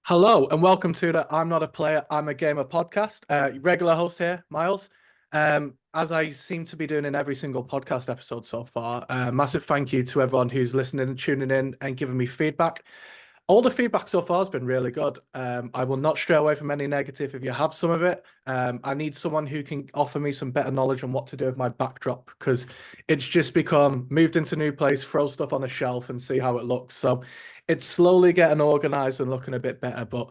Hello and welcome to the I'm Not a Player, I'm a Gamer podcast. Regular host here, Miles. As I seem to be doing in every single podcast episode so far, massive thank you to everyone who's listening and tuning in and giving me feedback. All the feedback so far has been really good. I will not stray away from any negative if you have some of it. I need someone who can offer me some better knowledge on what to do with my backdrop because it's just become moved into a new place, throw stuff on a shelf and see how it looks. So it's slowly getting organized and looking a bit better, but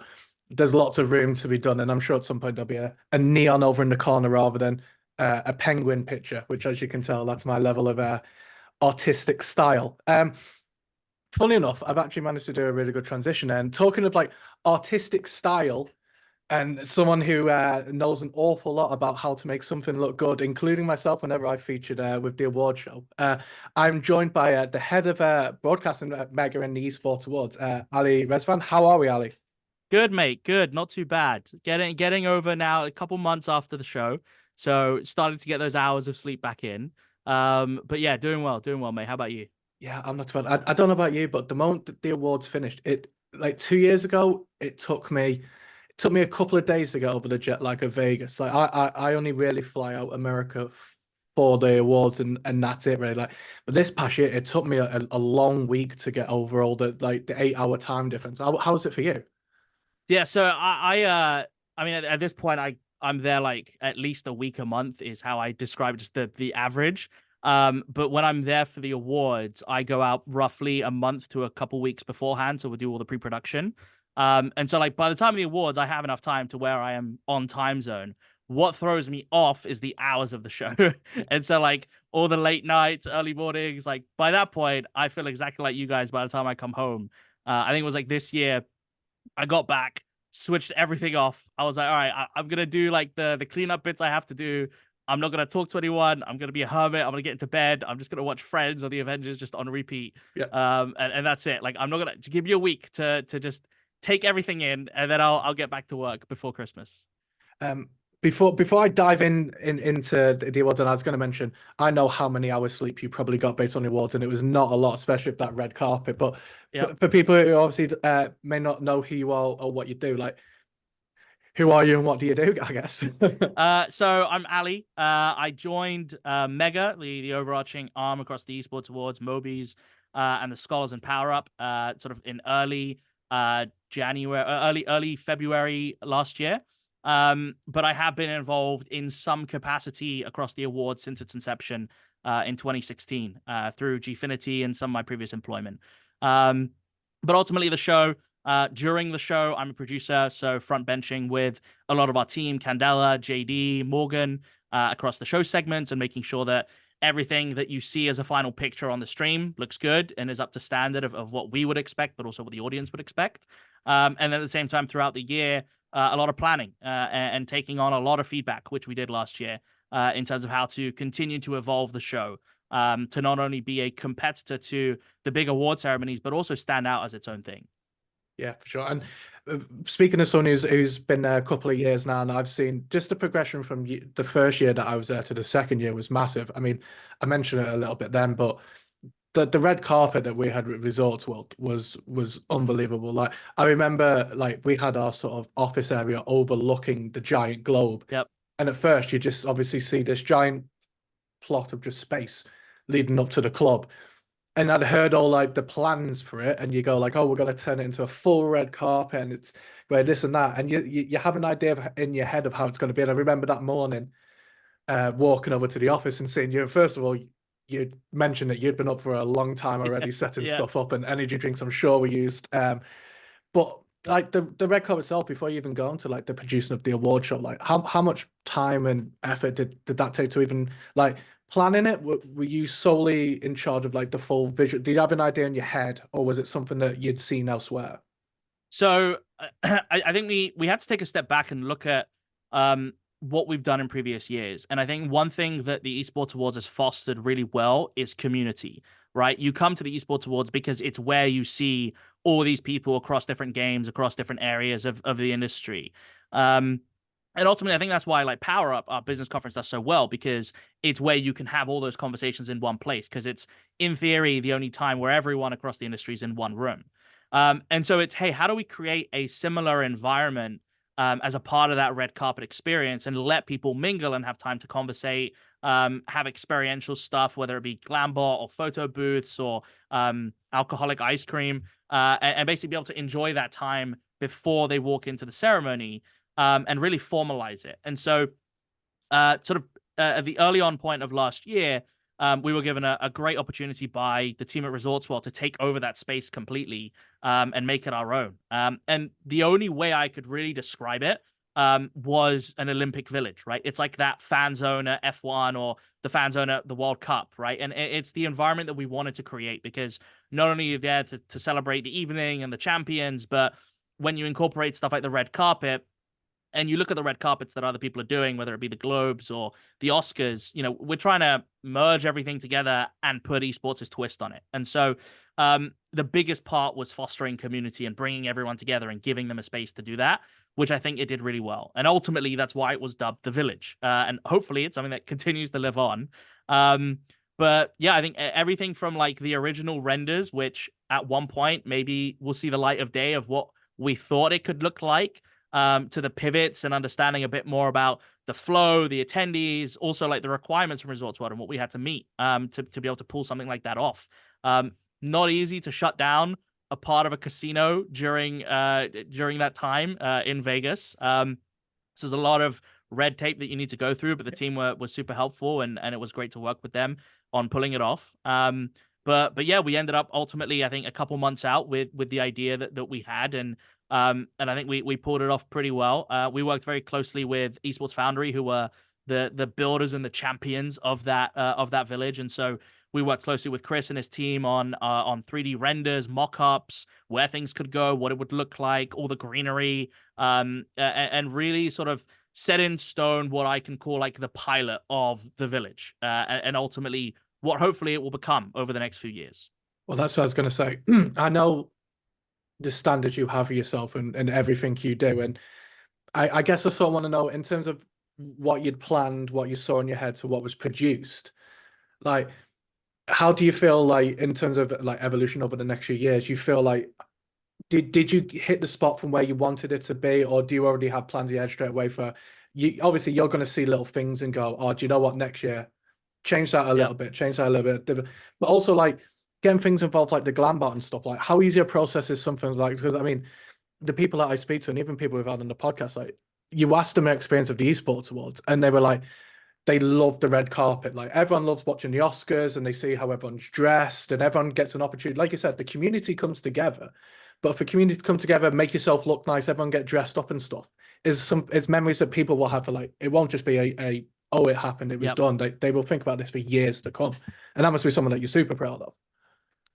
there's lots of room to be done. And I'm sure at some point there'll be a neon over in the corner rather than a penguin picture, which, as you can tell, that's my level of artistic style. Funny enough, I've actually managed to do a really good transition. And talking of like artistic style and someone who knows an awful lot about how to make something look good, including myself whenever I featured with the award show, I'm joined by the head of broadcasting at Mega and the Esports Awards, Ali Rezvan. How are we, Ali? Good, mate. Good. Not too bad. Getting over now a couple months after the show. So starting to get those hours of sleep back in. But yeah, doing well, mate. How about you? Yeah, I'm not too bad. I don't know about you, but the moment that the awards finished, it like 2 years ago, it took me a couple of days to get over the jet lag of Vegas. Like I only really fly out America for the awards and that's it really. Like, but this past year, it took me a long week to get over all the 8 hour time difference. How's it for you? Yeah, so I mean at this point I'm there like at least a week a month is how I describe just the average. But when I'm there for the awards, I go out roughly a month to a couple weeks beforehand, so we do all the pre-production. And so like by the time of the awards, I have enough time to where I am on time zone. What throws me off is the hours of the show. And so like all the late nights, early mornings, like by that point, I feel exactly like you guys by the time I come home. I think it was like this year I got back, switched everything off. I was like, all right, I'm gonna do like the cleanup bits I have to do. I'm not gonna talk to anyone. I'm gonna be a hermit. I'm gonna get into bed. I'm just gonna watch Friends or The Avengers just on repeat. Yeah. And that's it. Like I'm not gonna give you a week to just take everything in, and then I'll get back to work before Christmas. Um, before I dive into the awards, and I was going to mention, I know how many hours sleep you probably got based on the awards, and it was not a lot, especially with that red carpet. But Yeah. for people who obviously may not know who you are or what you do, like who are you and what do you do? I guess. So I'm Ali. I joined Mega, the overarching arm across the esports awards, Mobies, and the Scholars and Power Up, sort of in early January, early February last year. But I have been involved in some capacity across the awards since its inception in 2016 through Gfinity and some of my previous employment. But ultimately, during the show, I'm a producer, so front benching with a lot of our team, Candela, JD, Morgan, across the show segments and making sure that everything that you see as a final picture on the stream looks good and is up to standard of what we would expect, but also what the audience would expect. And then at the same time, throughout the year, a lot of planning and taking on a lot of feedback, which we did last year, in terms of how to continue to evolve the show, to not only be a competitor to the big award ceremonies, but also stand out as its own thing. Yeah, for sure. And speaking of someone who's been there a couple of years now, and I've seen just the progression from the first year that I was there to the second year was massive. I mean, I mentioned it a little bit then, but the red carpet that we had at Resorts World was unbelievable. Like I remember, like we had our sort of office area overlooking the giant globe, Yep. and at first you just obviously see this giant plot of just space leading up to the club. And I'd heard all like the plans for it, and you go like, "Oh, we're going to turn it into a full red carpet, and it's where this and that," and you have an idea in your head of how it's going to be. And I remember that morning, walking over to the office and seeing you. First of all, you mentioned that you'd been up for a long time already, setting Yeah. stuff up, and energy drinks I'm sure were used. But like the red carpet itself, before you even go into like the producing of the award show, like how much time and effort did that take to even like planning it? Were you solely in charge of like the full visual? Did you have an idea in your head, or was it something that you'd seen elsewhere? So I think we have to take a step back and look at what we've done in previous years. And I think one thing that the Esports Awards has fostered really well is community, right? You come to the Esports Awards because it's where you see all these people across different games, across different areas of the industry. And ultimately, I think that's why like Power Up, our business conference, does so well because it's where you can have all those conversations in one place because it's, in theory, the only time where everyone across the industry is in one room. And so it's, hey, how do we create a similar environment as a part of that red carpet experience and let people mingle and have time to conversate, have experiential stuff, whether it be glam bar or photo booths or alcoholic ice cream, and basically be able to enjoy that time before they walk into the ceremony, and really formalize it. And so sort of at the early on point of last year, we were given a great opportunity by the team at Resorts World to take over that space completely, and make it our own. And the only way I could really describe it was an Olympic Village, right? It's like that fan zone at F1 or the fan zone at the World Cup, right? And it's the environment that we wanted to create, because not only are you there to celebrate the evening and the champions, but when you incorporate stuff like the red carpet, and you look at the red carpets that other people are doing, whether it be the Globes or the Oscars, we're trying to merge everything together and put esports' twist on it. And so the biggest part was fostering community and bringing everyone together and giving them a space to do that, which I think it did really well. And ultimately, that's why it was dubbed the Village. And hopefully it's something that continues to live on. But yeah, I think everything from like the original renders, which at one point maybe we'll see the light of day of what we thought it could look like, to the pivots and understanding a bit more about the flow, the attendees, also like the requirements from Resorts World and what we had to meet to be able to pull something like that off. Not easy to shut down a part of a casino during that time in Vegas. So there's a lot of red tape that you need to go through, but the team was super helpful, and it was great to work with them on pulling it off. But yeah, we ended up ultimately, I think, a couple months out with the idea that we had, and I think we pulled it off pretty well. We worked very closely with Esports Foundry, who were the builders and the champions of that village, and so we worked closely with Chris and his team on 3D renders, mock-ups, where things could go, what it would look like, all the greenery, and really sort of set in stone what I can call like the pilot of the village, and ultimately what hopefully it will become over the next few years. Well, that's what I was going to say. I know the standards you have for yourself and everything you do. And I guess I sort of want to know, in terms of what you'd planned, what you saw in your head to what was produced, like, how do you feel like in terms of like evolution over the next few years? You feel like did you hit the spot from where you wanted it to be, or do you already have plans ahead straight away for you? Obviously, you're going to see little things and go, oh, do you know what, next year change that a little bit, change that a little bit. But also like getting things involved like the glam bot and stuff, like how easy a process is something like, because I mean, the people that I speak to and even people we've had on the podcast, like you asked them their experience of the esports awards and they were like, they love the red carpet. Like everyone loves watching the Oscars and they see how everyone's dressed and everyone gets an opportunity. Like you said, the community comes together. But for community to come together, make yourself look nice, everyone get dressed up and stuff, it's memories that people will have for like, it won't just be a oh, it happened, it was done. They will think about this for years to come. And that must be someone that you're super proud of.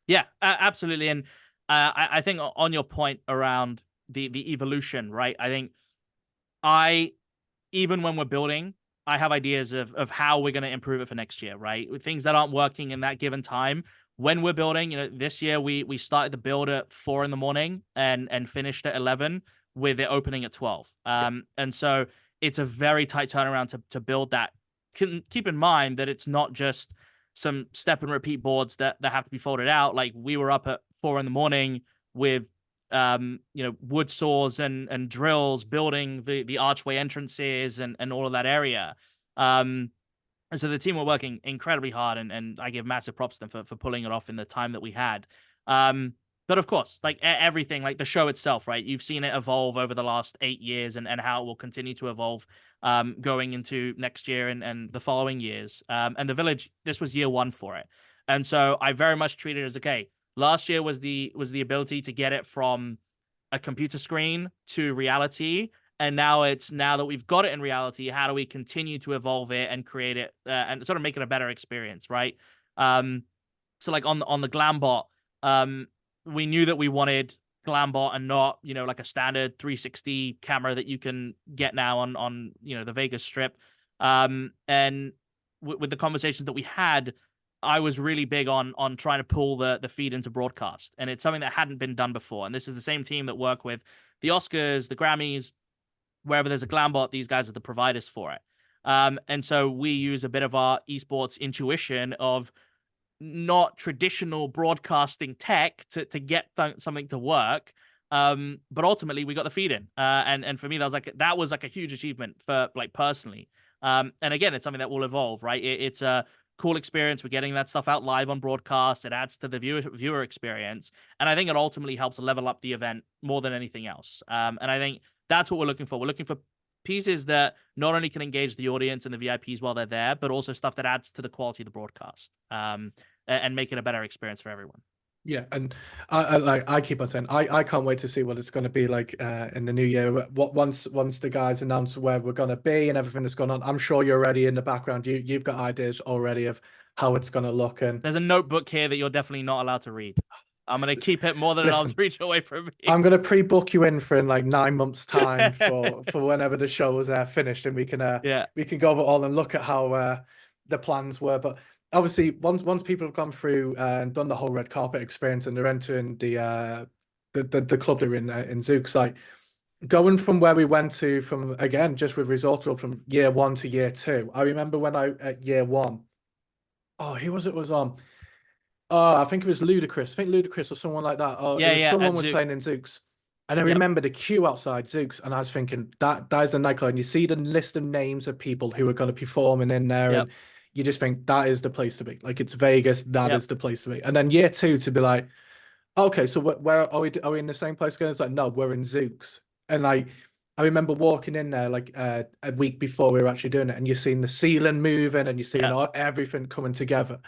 Yeah, absolutely. And I think on your point around the evolution, right? I think even when we're building, I have ideas of how we're going to improve it for next year, right? With things that aren't working in that given time. When we're building, this year we started the build at 4 a.m. and finished at 11, with it opening at 12. And so it's a very tight turnaround to build that. Keep in mind that it's not just some step and repeat boards that have to be folded out. Like we were up at 4 a.m. with wood saws and drills, building the archway entrances and all of that area. And so the team were working incredibly hard, and I give massive props to them for pulling it off in the time that we had. But of course, like everything, like the show itself, right? You've seen it evolve over the last 8 years, and how it will continue to evolve going into next year and the following years. And the village, this was year 1 for it. And so I very much treat it as, okay, last year was the ability to get it from a computer screen to reality. And now that we've got it in reality, how do we continue to evolve it and create it and sort of make it a better experience, right? So like on the Glambot, we knew that we wanted Glambot and not, like a standard 360 camera that you can get now on the Vegas Strip. And with the conversations that we had, I was really big on trying to pull the feed into broadcast, and it's something that hadn't been done before. And this is the same team that work with the Oscars, the Grammys. Wherever there's a Glambot, these guys are the providers for it. And so we use a bit of our esports intuition of not traditional broadcasting tech to get something to work. But ultimately we got the feed in, and for me that was like a huge achievement for like personally. And again, it's something that will evolve, right? It's a cool experience. We're getting that stuff out live on broadcast. It adds to the viewer experience, and I think it ultimately helps level up the event more than anything else. And I think that's what we're looking for. We're looking for pieces that not only can engage the audience and the VIPs while they're there, but also stuff that adds to the quality of the broadcast, and make it a better experience for everyone. Yeah, and I keep on saying I can't wait to see what it's going to be like in the new year. What once the guys announce where we're going to be and everything that's going on, I'm sure you're already in the background. You've got ideas already of how it's going to look. And there's a notebook here that you're definitely not allowed to read. I'm gonna keep it more than an arm's reach away from me. I'm gonna pre-book you in for in like 9 months' time for whenever the show is finished, and we can go over it all and look at how the plans were. But obviously, once people have gone through and done the whole red carpet experience and they're entering the club they're in Zooks, like going from where we went to from again just with Risotto from year 1 to year 2. I remember when I at year 1. Oh, who was it was on? Oh, I think it was Ludacris. I think Ludacris or someone like that. Oh, it was someone was playing in Zooks. And I remember the queue outside Zooks, and I was thinking that is a nightclub. And you see the list of names of people who are going to be performing in there, and you just think that is the place to be. Like it's Vegas, that is the place to be. And then year 2 to be like, okay, so where are we? Are we in the same place again? It's like, no, we're in Zooks. And like I remember walking in there like a week before we were actually doing it, and you're seeing the ceiling moving, and you're seeing everything coming together.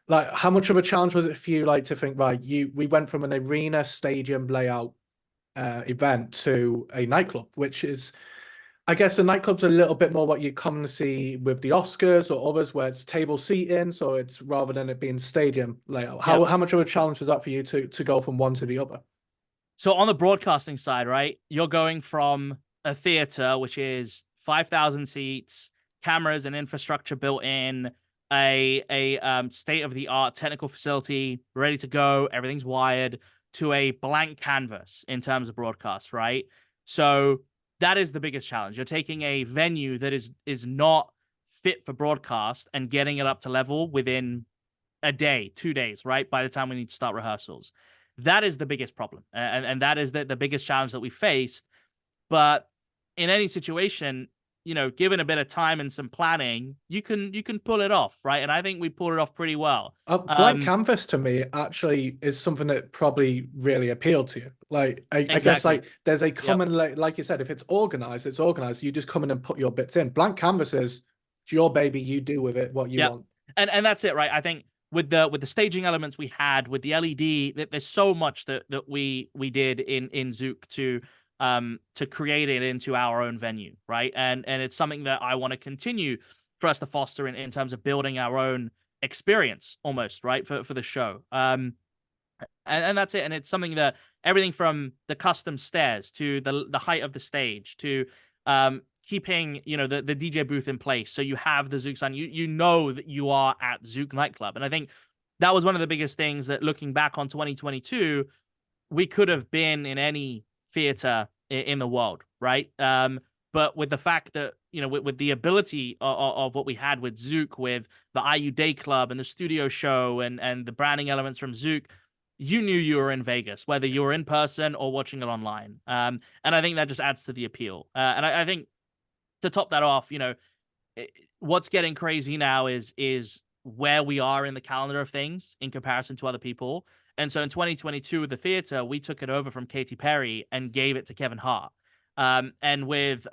Like, how much of a challenge was it for you, like, to think, right, we went from an arena stadium layout event to a nightclub, which is, I guess, the nightclub's a little bit more what you commonly see with the Oscars or others, where it's table seating, so it's rather than it being stadium layout. How much of a challenge was that for you to go from one to the other? So on the broadcasting side, right, you're going from a theater, which is 5,000 seats, cameras and infrastructure built in, a state-of-the-art technical facility ready to go, everything's wired, to a blank canvas in terms of broadcast, right? So that is the biggest challenge. You're taking a venue that is not fit for broadcast and getting it up to level within a day, 2 days, right? By the time we need to start rehearsals. That is the biggest problem. And that is the biggest challenge that we faced. But in any situation, given a bit of time and some planning, you can pull it off, right? And I think we pulled it off pretty well. Blank canvas to me actually is something that probably really appealed to you. Like I guess like there's a common like you said, if it's organized, it's organized. You just come in and put your bits in. Blank canvas is it's your baby. You do with it what you want. And that's it, right? I think with the staging elements we had with the LED, there's so much that we did in Zook to create it into our own venue, right? And it's something that I want to continue for us to foster in terms of building our own experience almost, right? For the show. And that's it. And it's something that everything from the custom stairs to the height of the stage to keeping the DJ booth in place, so you have the Zook sign. You know that you are at Zook nightclub. And I think that was one of the biggest things that, looking back on 2022, we could have been in any theater in the world, right? But with the fact that with the ability of what we had with Zook, with the IU Day Club and the studio show and the branding elements from Zook, you knew you were in Vegas, whether you were in person or watching it online. And I think that just adds to the appeal. And I think, to top that off, what's getting crazy now is where we are in the calendar of things in comparison to other people. And so in 2022 with the theater, we took it over from Katy Perry and gave it to Kevin Hart. And with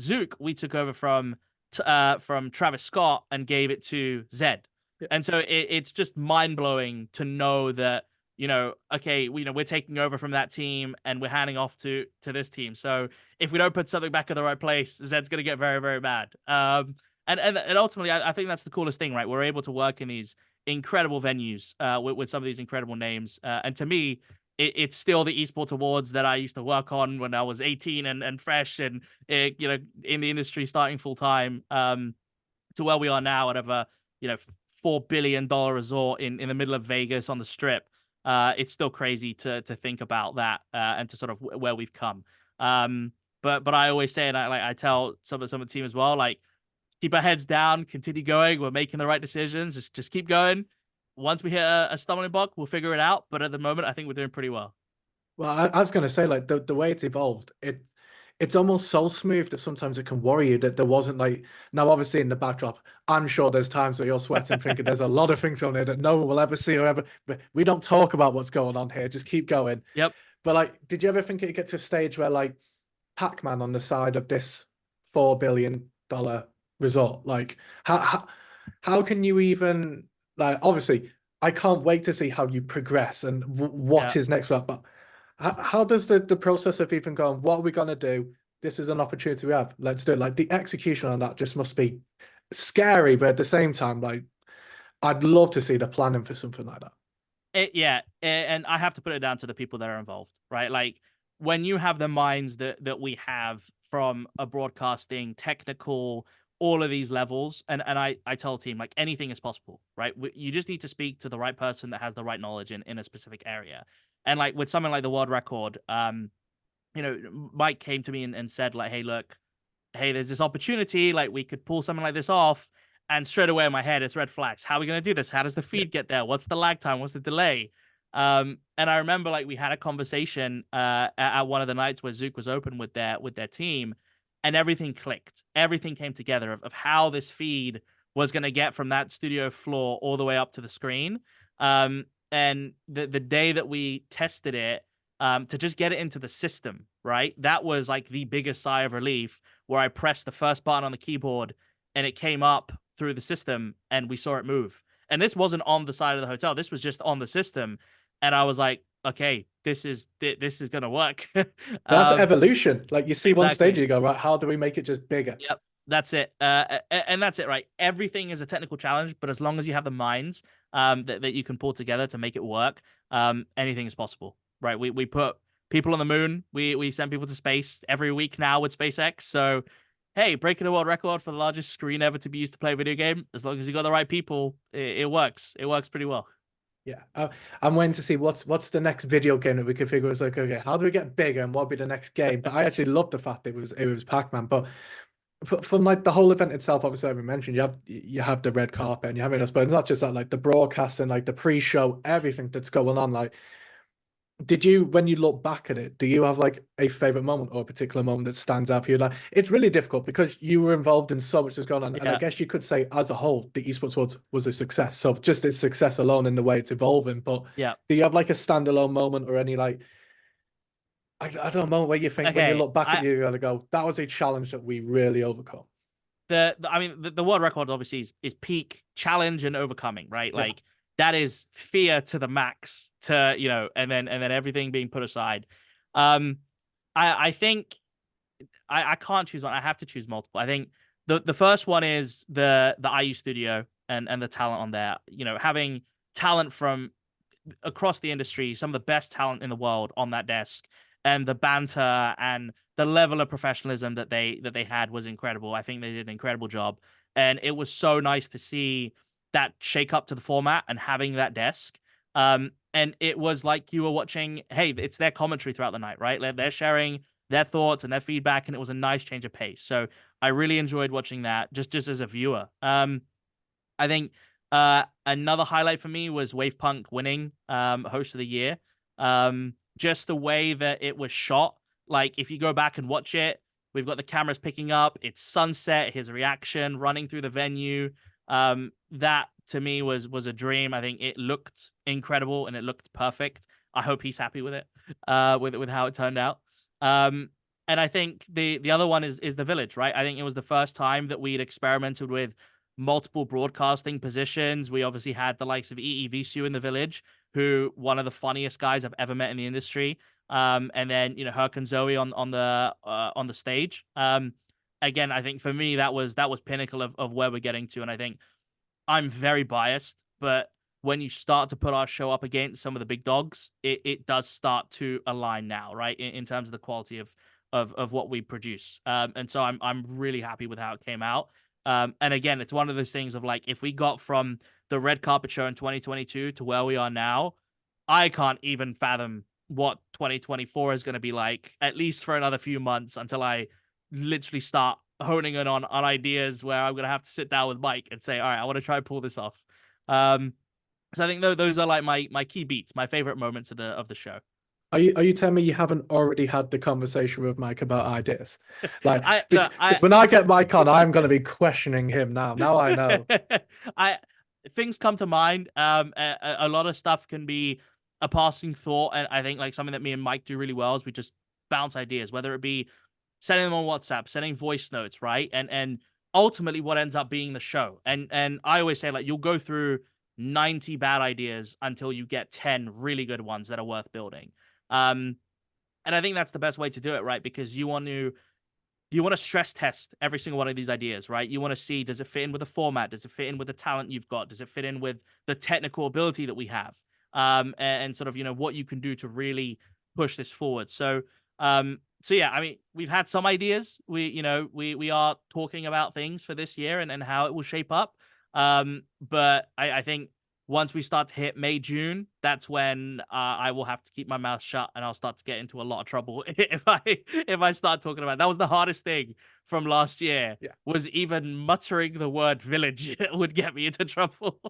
Zook, we took over from Travis Scott and gave it to Zed. And so it's just mind blowing to know that, okay, we're taking over from that team and we're handing off to this team. So if we don't put something back in the right place, Zed's going to get very, very mad. And ultimately, I think that's the coolest thing, right? We're able to work in these incredible venues with some of these incredible names. And to me, it's still the esports awards that I used to work on when I was 18 and fresh and, in the industry starting full time, to where we are now at a, $4 billion resort in the middle of Vegas on the Strip. It's still crazy to think about that and to sort of where we've come. But I always say, and I tell some of the team as well, like, keep our heads down, continue going. We're making the right decisions. Just keep going. Once we hit a stumbling block, we'll figure it out. But at the moment, I think we're doing pretty well. Well, I was going to say, like the way it's evolved, it's almost so smooth that sometimes it can worry you that there wasn't like now. Obviously, in the backdrop, I'm sure there's times where you're sweating, thinking there's a lot of things on here that no one will ever see or ever. But we don't talk about what's going on here. Just keep going. Yep. But like, did you ever think it'd get to a stage where like Pac-Man on the side of this $4 billion resort? Like, how can you even like? Obviously, I can't wait to see how you progress and what Yeah. is next. But how does the process of even going, what are we gonna do? This is an opportunity we have. Let's do it. Like the execution on that just must be scary, but at the same time, like I'd love to see the planning for something like that. Yeah, and I have to put it down to the people that are involved, right? Like when you have the minds that we have from a broadcasting, technical, all of these levels, and I tell the team like anything is possible, right? You just need to speak to the right person that has the right knowledge in a specific area, and like with something like the world record, Mike came to me and said like, hey, look, hey, there's this opportunity, like we could pull something like this off. And straight away in my head, it's red flags. How are we going to do this? How does the Yeah. feed get there? What's the lag time? What's the delay? And I remember like we had a conversation at one of the nights where Zook was open with their team, and everything clicked. Everything came together of how this feed was going to get from that studio floor all the way up to the screen. And the day that we tested it, to just get it into the system, right? That was like the biggest sigh of relief where I pressed the first button on the keyboard and it came up through the system and we saw it move. And this wasn't on the side of the hotel. This was just on the system. And I was like, okay, this is gonna work. That's um, evolution. Like you see one stage, exactly. you go, right, how do we make it just bigger? Yep. That's it. And that's it, right? Everything is a technical challenge, but as long as you have the minds that you can pull together to make it work, anything is possible, right? We put people on the moon. We send people to space every week now with SpaceX. So, hey, breaking a world record for the largest screen ever to be used to play a video game. As long as you got the right people, it works. It works pretty well. Yeah, I'm waiting to see what's the next video game that we could figure. It's like, okay, how do we get bigger and what would be the next game? But I actually love the fact that it was Pac-Man. But from like the whole event itself, obviously, like we mentioned, you have the red carpet and you have it, but it's not just that, like the broadcast and like the pre-show, everything that's going on. Like, did you, when you look back at it, do you have like a favorite moment or a particular moment that stands out for you? Like, it's really difficult because you were involved in so much that's going on, and I Yeah. guess you could say, as a whole, the esports world was a success. So just its success alone in the way it's evolving. But Yeah. do you have like a standalone moment or any like I don't know where you think when you Okay. look back at it, you're gonna go, that was a challenge that we really overcome. I mean the world record obviously is peak challenge and overcoming, right? Yeah. Like that is fear to the max to, and then everything being put aside. um I think I can't choose one. I have to choose multiple. I think the first one is the IU studio and the talent on there, having talent from across the industry, some of the best talent in the world on that desk, and the banter and the level of professionalism that they had was incredible. I think they did an incredible job, and it was so nice to see that shake up to the format and having that desk. And it was like you were watching. Hey, it's their commentary throughout the night, right? Like they're sharing their thoughts and their feedback, and it was a nice change of pace. So I really enjoyed watching that just as a viewer. I think another highlight for me was Wave Punk winning host of the year. Just the way that it was shot. Like if you go back and watch it, we've got the cameras picking up. It's sunset. His reaction running through the venue. That to me was a dream. I think it looked incredible and it looked perfect. I hope he's happy with it. With how it turned out. And I think the other one is the village, right? I think it was the first time that we'd experimented with multiple broadcasting positions. We obviously had the likes of EEVSU in the village, who one of the funniest guys I've ever met in the industry. And then Herc and Zoe on the stage. Again, I think for me that was pinnacle of where we're getting to, and I think I'm very biased, but when you start to put our show up against some of the big dogs, it does start to align now, right? In terms of the quality of what we produce. And so I'm really happy with how it came out. And again, it's one of those things of like, if we got from the red carpet show in 2022 to where we are now, I can't even fathom what 2024 is going to be like, at least for another few months until I literally start honing in on ideas where I'm gonna have to sit down with Mike and say, all right, I want to try and pull this off. So I think those are like my key beats, my favorite moments of the show. Are you telling me you haven't already had the conversation with Mike about ideas? Like, I look, because when I get Mike on, I'm going to be questioning him now. Now I know. I things come to mind. A lot of stuff can be a passing thought, and I think like something that me and Mike do really well is we just bounce ideas, whether it be sending them on WhatsApp, sending voice notes, right? And ultimately what ends up being the show. And I always say like you'll go through 90 bad ideas until you get 10 really good ones that are worth building. Um, and I think that's the best way to do it, right? Because you want to stress test every single one of these ideas, right? You want to see, does it fit in with the format? Does it fit in with the talent you've got? Does it fit in with the technical ability that we have? And sort of, what you can do to really push this forward. So yeah, I mean, we've had some ideas. We are talking about things for this year and how it will shape up. But I think once we start to hit May, June, that's when I will have to keep my mouth shut and I'll start to get into a lot of trouble if I start talking about it. That was the hardest thing from last year. Yeah. Was even muttering the word village would get me into trouble.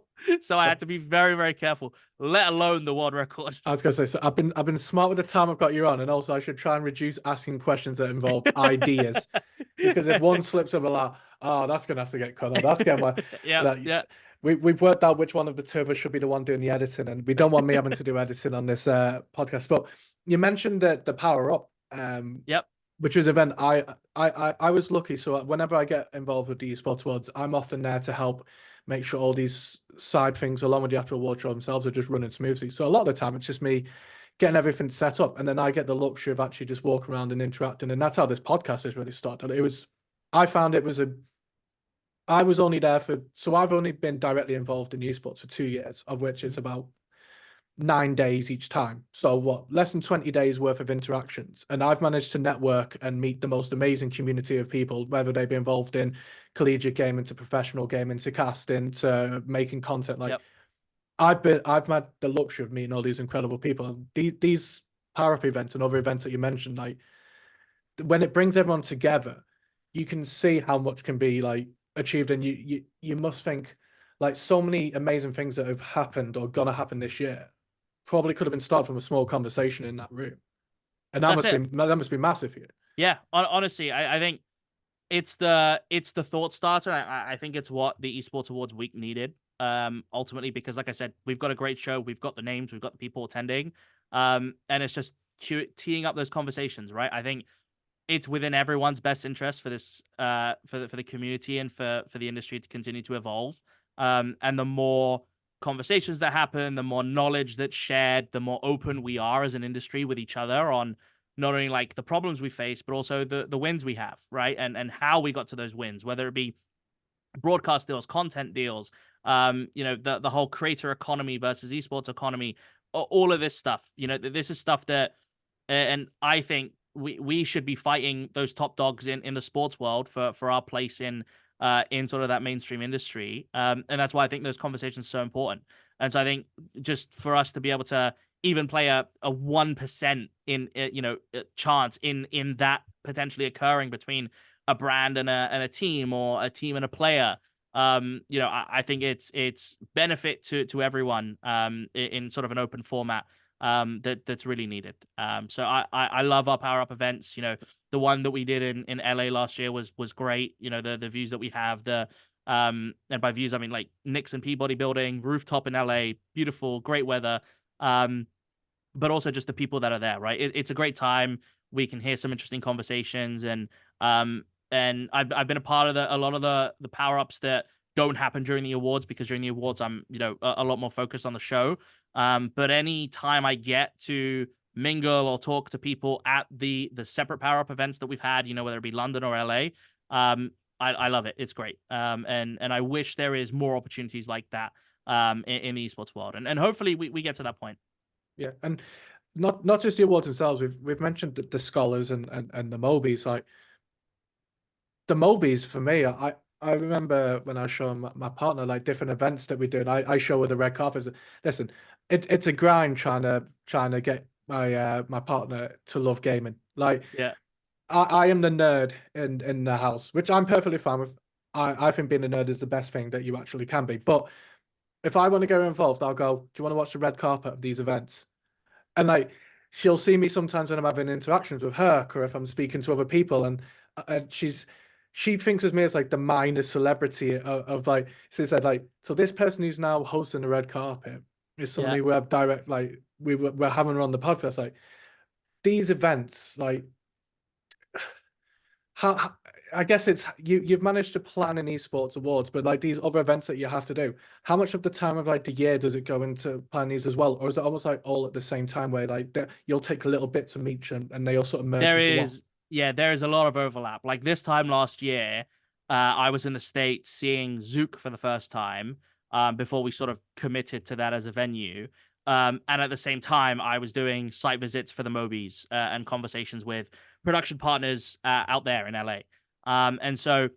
So I had to be very, very careful, let alone the world record. I was going to say, so I've been smart with the time I've got you on, and also I should try and reduce asking questions that involve ideas, because if one slips up a lot, oh, that's going to have to get cut off. That's getting my Yeah, that yeah, we've worked out which one of the two of us should be the one doing the editing, and we don't want me having to do editing on this podcast. But you mentioned the power up, yep, which is event I was lucky. So whenever I get involved with the esports worlds, I'm often there to help make sure all these side things, along with the actual award show themselves, are just running smoothly. So a lot of the time, it's just me getting everything set up, and then I get the luxury of actually just walking around and interacting. And that's how this podcast has really started. I found it was I was only there so I've only been directly involved in esports for 2 years, of which it's about 9 days each time. So what, less than 20 days worth of interactions. And I've managed to network and meet the most amazing community of people, whether they be involved in collegiate gaming to professional gaming to casting to making content. Like yep. I've had the luxury of meeting all these incredible people. These power up events and other events that you mentioned, like when it brings everyone together, you can see how much can be like achieved. And you must think like so many amazing things that have happened or gonna happen this year probably could have been started from a small conversation in that room. And That's it. that must be massive for you. Yeah, honestly, I think it's the thought starter. I think it's what the Esports Awards week needed. Ultimately, because like I said, we've got a great show. We've got the names. We've got the people attending. And it's just teeing up those conversations, right? I think it's within everyone's best interest for this, for the community and for the industry to continue to evolve. And the more conversations that happen, the more knowledge that's shared, the more open we are as an industry with each other on not only like the problems we face, but also the wins we have, right? And how we got to those wins, whether it be broadcast deals, content deals, the whole creator economy versus esports economy, all of this stuff. This is stuff that, and I think we should be fighting those top dogs in the sports world for our place in sort of that mainstream industry. And that's why I think those conversations are so important. And so I think just for us to be able to even play a 1% in chance in that potentially occurring between a brand and a team, or a team and a player. I think it's benefit to everyone in sort of an open format that's really needed. So I love our power up events. The one that we did in LA last year was great. The views that we have, and by views I mean like Knicks and Peabody building, rooftop in LA, beautiful, great weather. But also just the people that are there, right? It's a great time. We can hear some interesting conversations, and I've been a part of a lot of the power ups that don't happen during the awards, because during the awards I'm a lot more focused on the show. But any time I get to mingle or talk to people at the separate power up events that we've had, whether it be London or LA, I love it. It's great. And I wish there is more opportunities like that in the esports world, and hopefully we get to that point. Yeah, and not just the awards themselves. We've mentioned the scholars and the Mobies. Like the Mobies for me, I remember when I was showing my partner like different events that we do, and I show her the red carpets. Listen, it's a grind trying to get my partner to love gaming. Like Yeah. I am the nerd in the house, which I'm perfectly fine with. I think being a nerd is the best thing that you actually can be. But if I want to get involved, I'll go, do you want to watch the red carpet of these events? And like she'll see me sometimes when I'm having interactions with her, or if I'm speaking to other people, and she thinks of me as like the minor celebrity of like she said like so this person who's now hosting the red carpet is someone Yeah. who we have direct like we're having her on the podcast like these events like how I guess it's you've managed to plan an esports awards, but like these other events that you have to do, how much of the time of like the year does it go into plan these as well, or is it almost like all at the same time where like you'll take a little bits from each and they all sort of merge There into one? is, yeah, there is a lot of overlap. Like this time last year, I was in the States seeing Zook for the first time, before we sort of committed to that as a venue. And at the same time, I was doing site visits for the Mobies, and conversations with production partners out there in LA. And so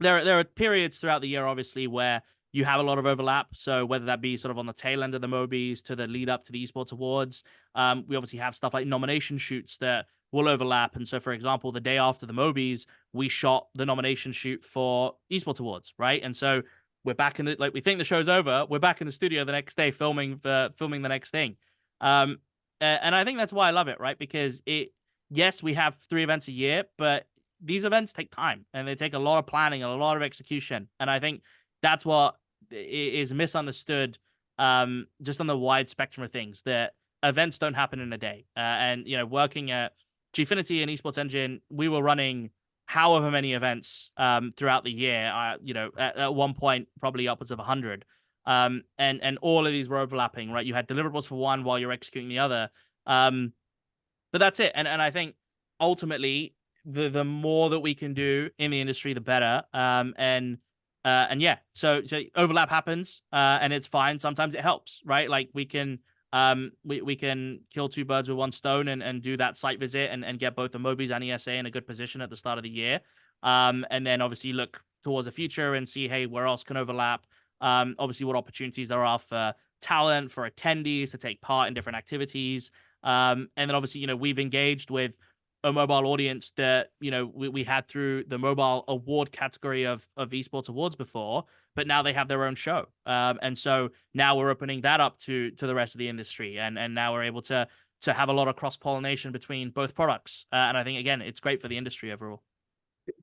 there are periods throughout the year, obviously, where you have a lot of overlap. So whether that be sort of on the tail end of the Mobies to the lead up to the esports awards, we obviously have stuff like nomination shoots that will overlap. And so, for example, the day after the Mobies, we shot the nomination shoot for esports awards, right? And so we're back in the like we think the show's over. We're back in the studio the next day filming the next thing. And I think that's why I love it, right? Because it yes, we have 3 events a year, but these events take time and they take a lot of planning and a lot of execution. And I think that's what is misunderstood, just on the wide spectrum of things, that events don't happen in a day. And, working at Gfinity and Esports Engine, we were running however many events throughout the year, at one point, probably upwards of 100. And all of these were overlapping, right? You had deliverables for one while you're executing the other. But that's it. And I think ultimately the more that we can do in the industry, the better. And yeah, so overlap happens, and it's fine. Sometimes it helps, right? Like we can kill two birds with one stone and do that site visit and get both the Mobies and ESA in a good position at the start of the year. And then obviously look towards the future and see, hey, where else can overlap? Obviously what opportunities there are for talent, for attendees to take part in different activities. And then obviously, we've engaged with a mobile audience that, we had through the mobile award category of esports awards before, but now they have their own show. And so now we're opening that up to the rest of the industry. And now we're able to have a lot of cross-pollination between both products. And I think, again, it's great for the industry overall.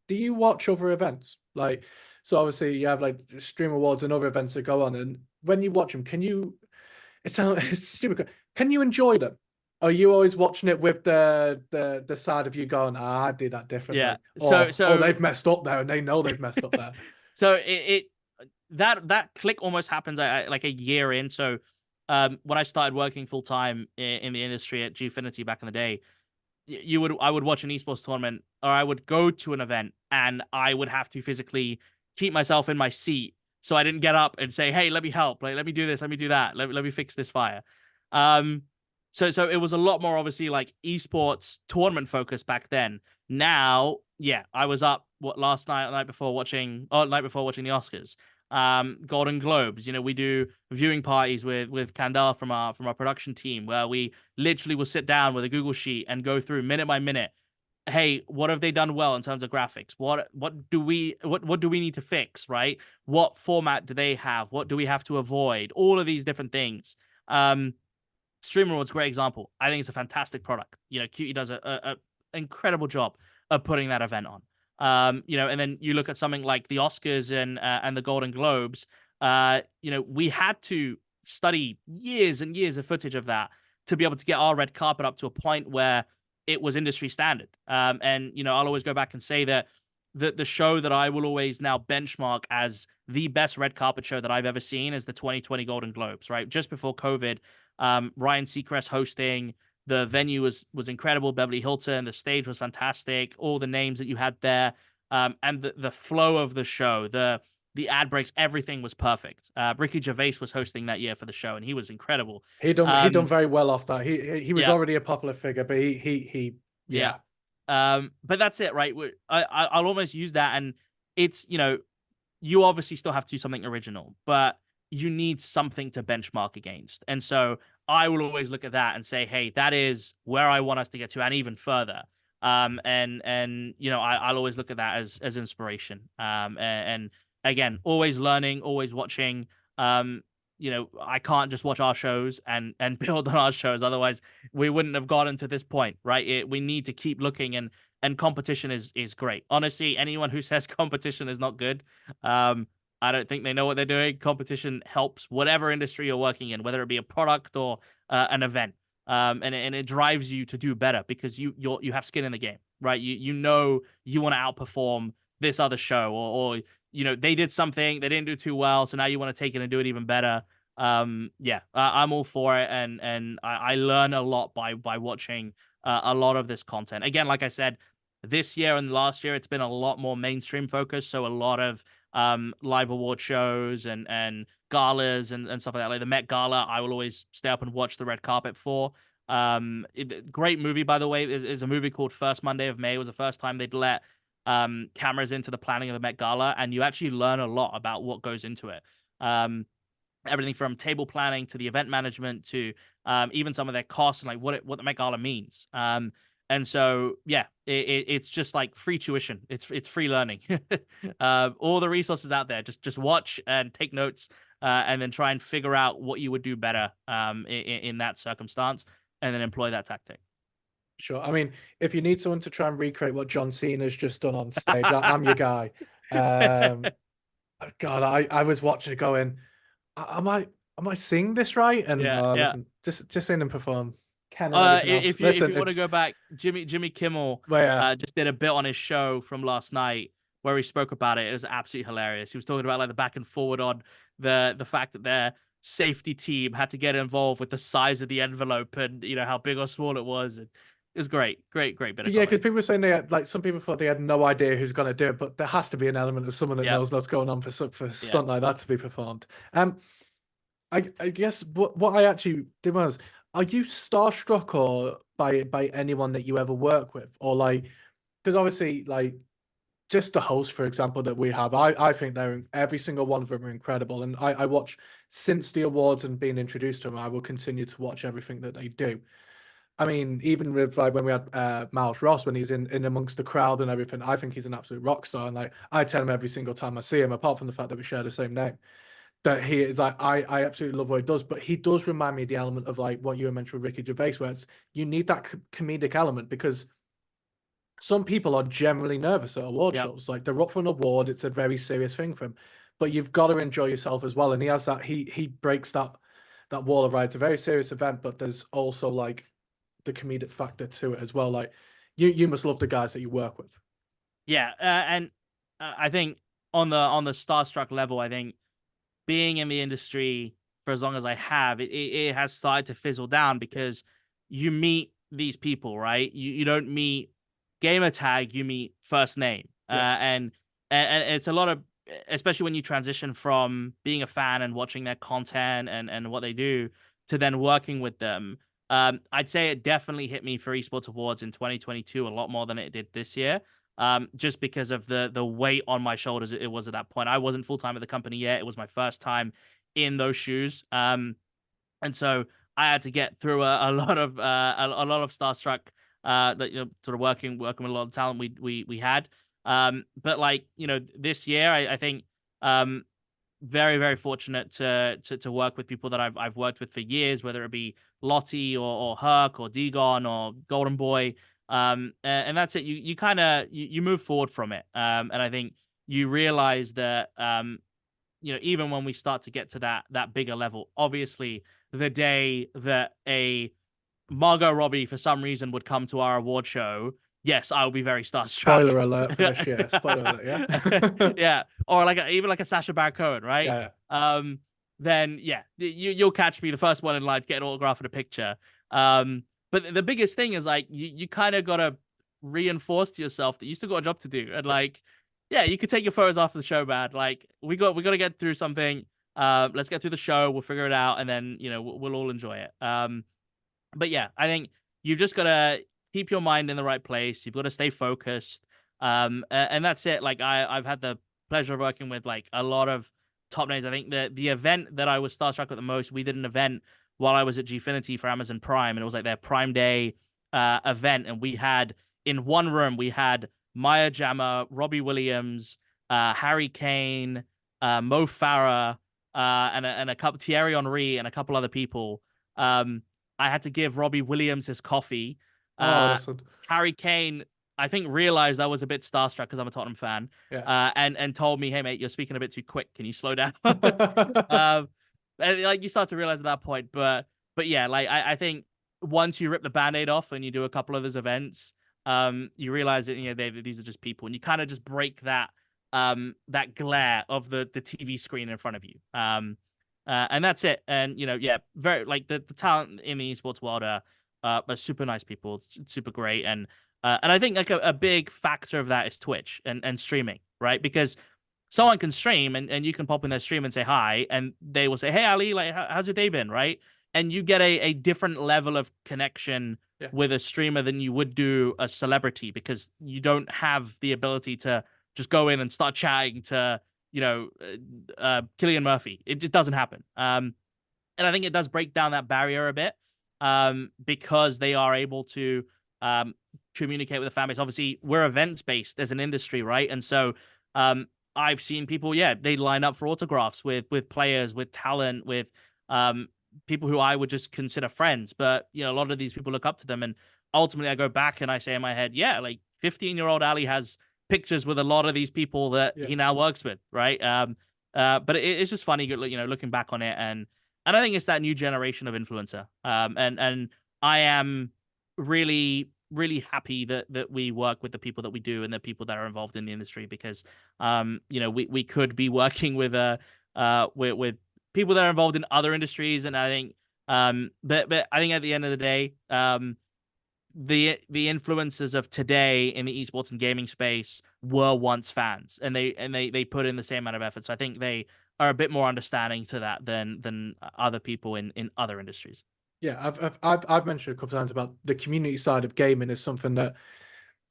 Do you watch other events? Like, so obviously you have like Stream Awards and other events that go on, and when you watch them, it's stupid. Can you enjoy them? Are you always watching it with the side of you going, I did that differently? Yeah. Or, So they've messed up there and they know they've messed up there. So that click almost happens like a year in. So when I started working full time in the industry at Gfinity back in the day, I would watch an esports tournament, or I would go to an event and I would have to physically keep myself in my seat so I didn't get up and say, hey, let me help, like let me do this, let me do that, let me fix this fire. So it was a lot more obviously like esports tournament focused back then. Now, yeah, I was up night before watching the Oscars, Golden Globes. We do viewing parties with Candela from our production team, where we literally will sit down with a Google sheet and go through minute by minute. Hey, what have they done well in terms of graphics? What do we need to fix, right? What format do they have? What do we have to avoid? All of these different things. Stream Awards, great example. I think it's a fantastic product. Cutie does a incredible job of putting that event on. And then you look at something like the Oscars and the Golden Globes. We had to study years and years of footage of that to be able to get our red carpet up to a point where it was industry standard. And I'll always go back and say that the show that I will always now benchmark as the best red carpet show that I've ever seen is the 2020 Golden Globes. Right, just before COVID, Ryan Seacrest hosting. The venue was incredible. Beverly Hilton. The stage was fantastic. All the names that you had there, and the flow of the show, the ad breaks, everything was perfect. Ricky Gervais was hosting that year for the show, and he was incredible. He done very well off that. He was Yeah. already a popular figure, but he yeah. But that's it, right? I'll almost use that, and it's you obviously still have to do something original, but you need something to benchmark against. And so I will always look at that and say, hey, that is where I want us to get to, and even further. And you know, I'll always look at that as inspiration. And again, always learning, always watching. You know, I can't just watch our shows and build on our shows, otherwise we wouldn't have gotten to this point, right? We need to keep looking, and competition is great. Honestly, anyone who says competition is not good, I don't think they know what they're doing. Competition helps whatever industry you're working in, whether it be a product or an event. And it drives you to do better because you have skin in the game, right? You know you want to outperform this other show, or you know they did something, they didn't do too well, so now you want to take it and do it even better. Yeah, I'm all for it, and I learn a lot by watching a lot of this content. Again, like I said, this year and last year it's been a lot more mainstream focused, so a lot of live award shows and galas and stuff like that. Like the Met Gala, I will always stay up and watch the red carpet for. Great movie, by the way, is a movie called First Monday of May. It was the first time they'd let cameras into the planning of the Met Gala, and you actually learn a lot about what goes into it. Everything from table planning to the event management to even some of their costs and like what the Met Gala means. And so, yeah, it's just like free tuition. It's free learning. All the resources out there. Just watch and take notes, and then try and figure out what you would do better in that circumstance, and then employ that tactic. Sure. I mean, if you need someone to try and recreate what John Cena's just done on stage, I'm your guy. Um, God, I was watching it going, am I seeing this right? And Yeah, yeah. listen, just seeing him perform, Ken and everything else. If Listen, you want to it's go back, Jimmy Kimmel well, yeah, just did a bit on his show from last night where he spoke about it. It was absolutely hilarious. He was talking about like the back and forward on the fact that their safety team had to get involved with the size of the envelope and you know how big or small it was. And it was great bit of yeah, because comedy. people were saying they had, like, some people thought they had no idea who's going to do it, but there has to be an element of someone that Yep, knows what's going on for a yeah. stunt like that to be performed. I guess what I actually did was, are you starstruck or by anyone that you ever work with, or like, because obviously like just the hosts, for example, that we have, I think every single one of them are incredible, and I watch since the awards and being introduced to them, I will continue to watch everything that they do. I mean, even with like when we had Miles Ross, when he's in amongst the crowd and everything, I think he's an absolute rock star, and like I tell him every single time I see him, apart from the fact that we share the same name, that he is like I absolutely love what he does, but he does remind me of the element of like what you mentioned with Ricky Gervais, where it's you need that comedic element because some people are generally nervous at award Yep. shows. Like they're up for an award, it's a very serious thing for him. But you've got to enjoy yourself as well. And he has that he breaks that wall of right. It's a very serious event, but there's also like the comedic factor to it as well. Like you must love the guys that you work with. Yeah, and I think on the starstruck level, I think being in the industry for as long as I have, it has started to fizzle down because you meet these people, right? You don't meet gamer tag, you meet first name. Yeah. And it's a lot of, especially when you transition from being a fan and watching their content and what they do to then working with them. I'd say it definitely hit me for esports awards in 2022 a lot more than it did this year. Just because of the weight on my shoulders it was at that point. I wasn't full time at the company yet. It was my first time in those shoes. And so I had to get through a lot of a lot of starstruck that you know sort of working with a lot of talent we had. But like you know this year I think very fortunate to work with people that I've worked with for years, whether it be Lottie or Herc or Degon or Golden Boy. And that's it. You kind of you move forward from it. And I think you realize that you know even when we start to get to that bigger level, obviously the day that a Margot Robbie for some reason would come to our award show, yes, I will be very starstruck. Spoiler alert for this year. Spoiler alert, yeah. Yeah, or like even like a Sacha Baron Cohen, right? Yeah. Then yeah, you'll catch me the first one in line to get an autograph and a picture. But the biggest thing is like you kind of gotta reinforce to yourself that you still got a job to do, and like yeah, you could take your photos after the show, man. Like we got to get through something. Let's get through the show. We'll figure it out, and then you know we'll all enjoy it. But yeah, I think you've just got to keep your mind in the right place. You've got to stay focused. And that's it. Like I've had the pleasure of working with like a lot of top names. I think the event that I was starstruck at the most, we did an event while I was at Gfinity for Amazon Prime, and it was like their Prime Day event, and we had in one room we had Maya Jama, Robbie Williams, Harry Kane, Mo Farah, and a couple Thierry Henry and a couple other people. I had to give Robbie Williams his coffee. Oh, Uh, awesome. Harry Kane, I think, realized I was a bit starstruck because I'm a Tottenham fan, Yeah. and told me, "Hey mate, you're speaking a bit too quick. Can you slow down?" And, like you start to realize at that point, but yeah, like I think once you rip the band-aid off and you do a couple of those events, you realize that these are just people, and you kind of just break that glare of the TV screen in front of you. And that's it. And yeah, very like the talent in the esports world are super nice people, super great, and I think like a big factor of that is Twitch and streaming, right? Because someone can stream and you can pop in their stream and say hi, and they will say, "Hey Ali, like how's your day been?" Right? And you get a different level of connection Yeah. with a streamer than you would do a celebrity, because you don't have the ability to just go in and start chatting to Killian Murphy. It just doesn't happen. And I think it does break down that barrier a bit, because they are able to communicate with the fan base. Obviously, we're events based as an industry, right? And so I've seen people, yeah, they line up for autographs with players, with talent, with people who I would just consider friends. But a lot of these people look up to them, and ultimately, I go back and I say in my head, yeah, like 15-year-old Ali has pictures with a lot of these people that he now works with, right? But it's just funny, looking back on it, and I think it's that new generation of influencer. And I am really, really happy that we work with the people that we do and the people that are involved in the industry, because we could be working with with people that are involved in other industries, and I think but I think at the end of the day, the influencers of today in the esports and gaming space were once fans, and they put in the same amount of effort. So I think they are a bit more understanding to that than other people in other industries. Yeah, I've mentioned a couple of times about the community side of gaming is something that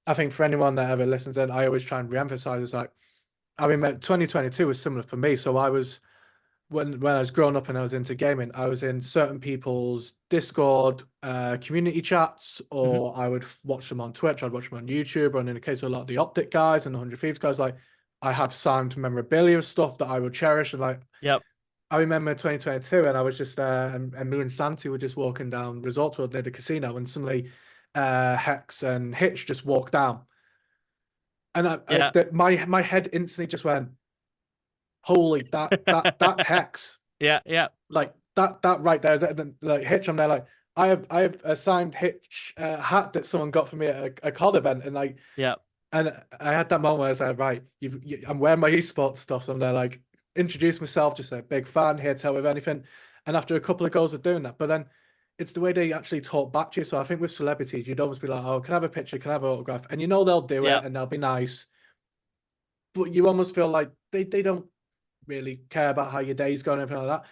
I think for anyone that ever listens in, I always try and reemphasize. Is like, I mean, 2022 was similar for me. So I was when I was growing up and I was into gaming, I was in certain people's Discord community chats, or I would watch them on Twitch, I'd watch them on YouTube, and in the case of a lot of the Optic guys and the 100 Thieves guys, like I have signed memorabilia stuff that I would cherish. And like, Yep. I remember 2022, and I was just and me and Santi were just walking down Resorts World near the casino, and suddenly Hex and Hitch just walked down, and Yeah. my head instantly just went, "Holy, that's Hex!" Yeah. Yeah. Like that right there. Then like Hitch, I'm there like I have a signed Hitch hat that someone got for me at a COD event, and like Yeah. and I had that moment where I was like, right, I'm wearing my esports stuff, so I'm there like introduce myself, just a big fan here to help with anything. And after a couple of goals of doing that, but then it's the way they actually talk back to you. So I think with celebrities, you'd always be like, oh, can I have a picture? Can I have an autograph? And they'll do Yeah. it and they'll be nice. But you almost feel like they don't really care about how your day's going, anything like that.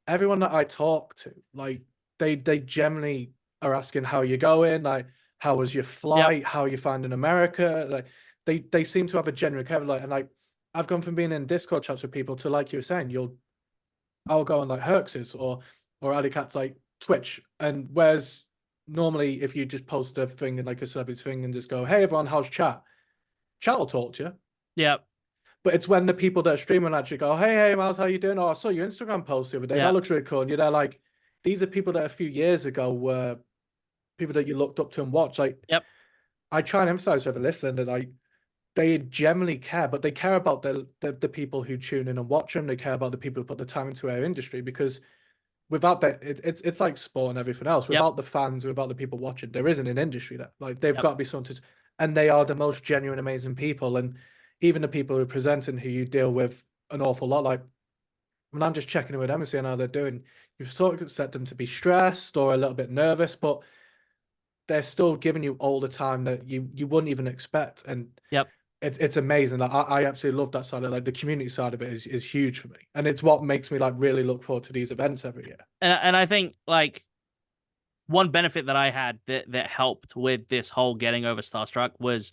Everyone that I talk to, like they generally are asking how you're going, like how was your flight, how are you finding America, like they seem to have a genuine care, like, and like I've gone from being in Discord chats with people to, like you were saying, I'll go on like Herx's or Alicat's like Twitch, and whereas normally if you just post a thing and like a celebrity thing and just go, hey everyone, how's chat will talk to you. Yeah. But it's when the people that are streaming actually go, hey, Miles, how you doing? Oh, I saw your Instagram post the other day. Yeah. That looks really cool. And you're there like, these are people that a few years ago were people that you looked up to and watched. Like, Yep. I try and emphasize to everyone listening that like they generally care, but they care about the people who tune in and watch them. They care about the people who put the time into our industry, because without that, it's like sport and everything else. Yep. Without the fans, without the people watching, there isn't an industry that like they've Yep. got to be something to, and they are the most genuine, amazing people. And even the people who are presenting, who you deal with an awful lot, like when I'm just checking in with them and seeing how they're doing, you sort of expect them to be stressed or a little bit nervous, but they're still giving you all the time that you wouldn't even expect. And Yep. it's amazing. Like, I absolutely love that side of like the community side of it is huge for me, and it's what makes me like really look forward to these events every year. And I think like one benefit that I had that helped with this whole getting over starstruck was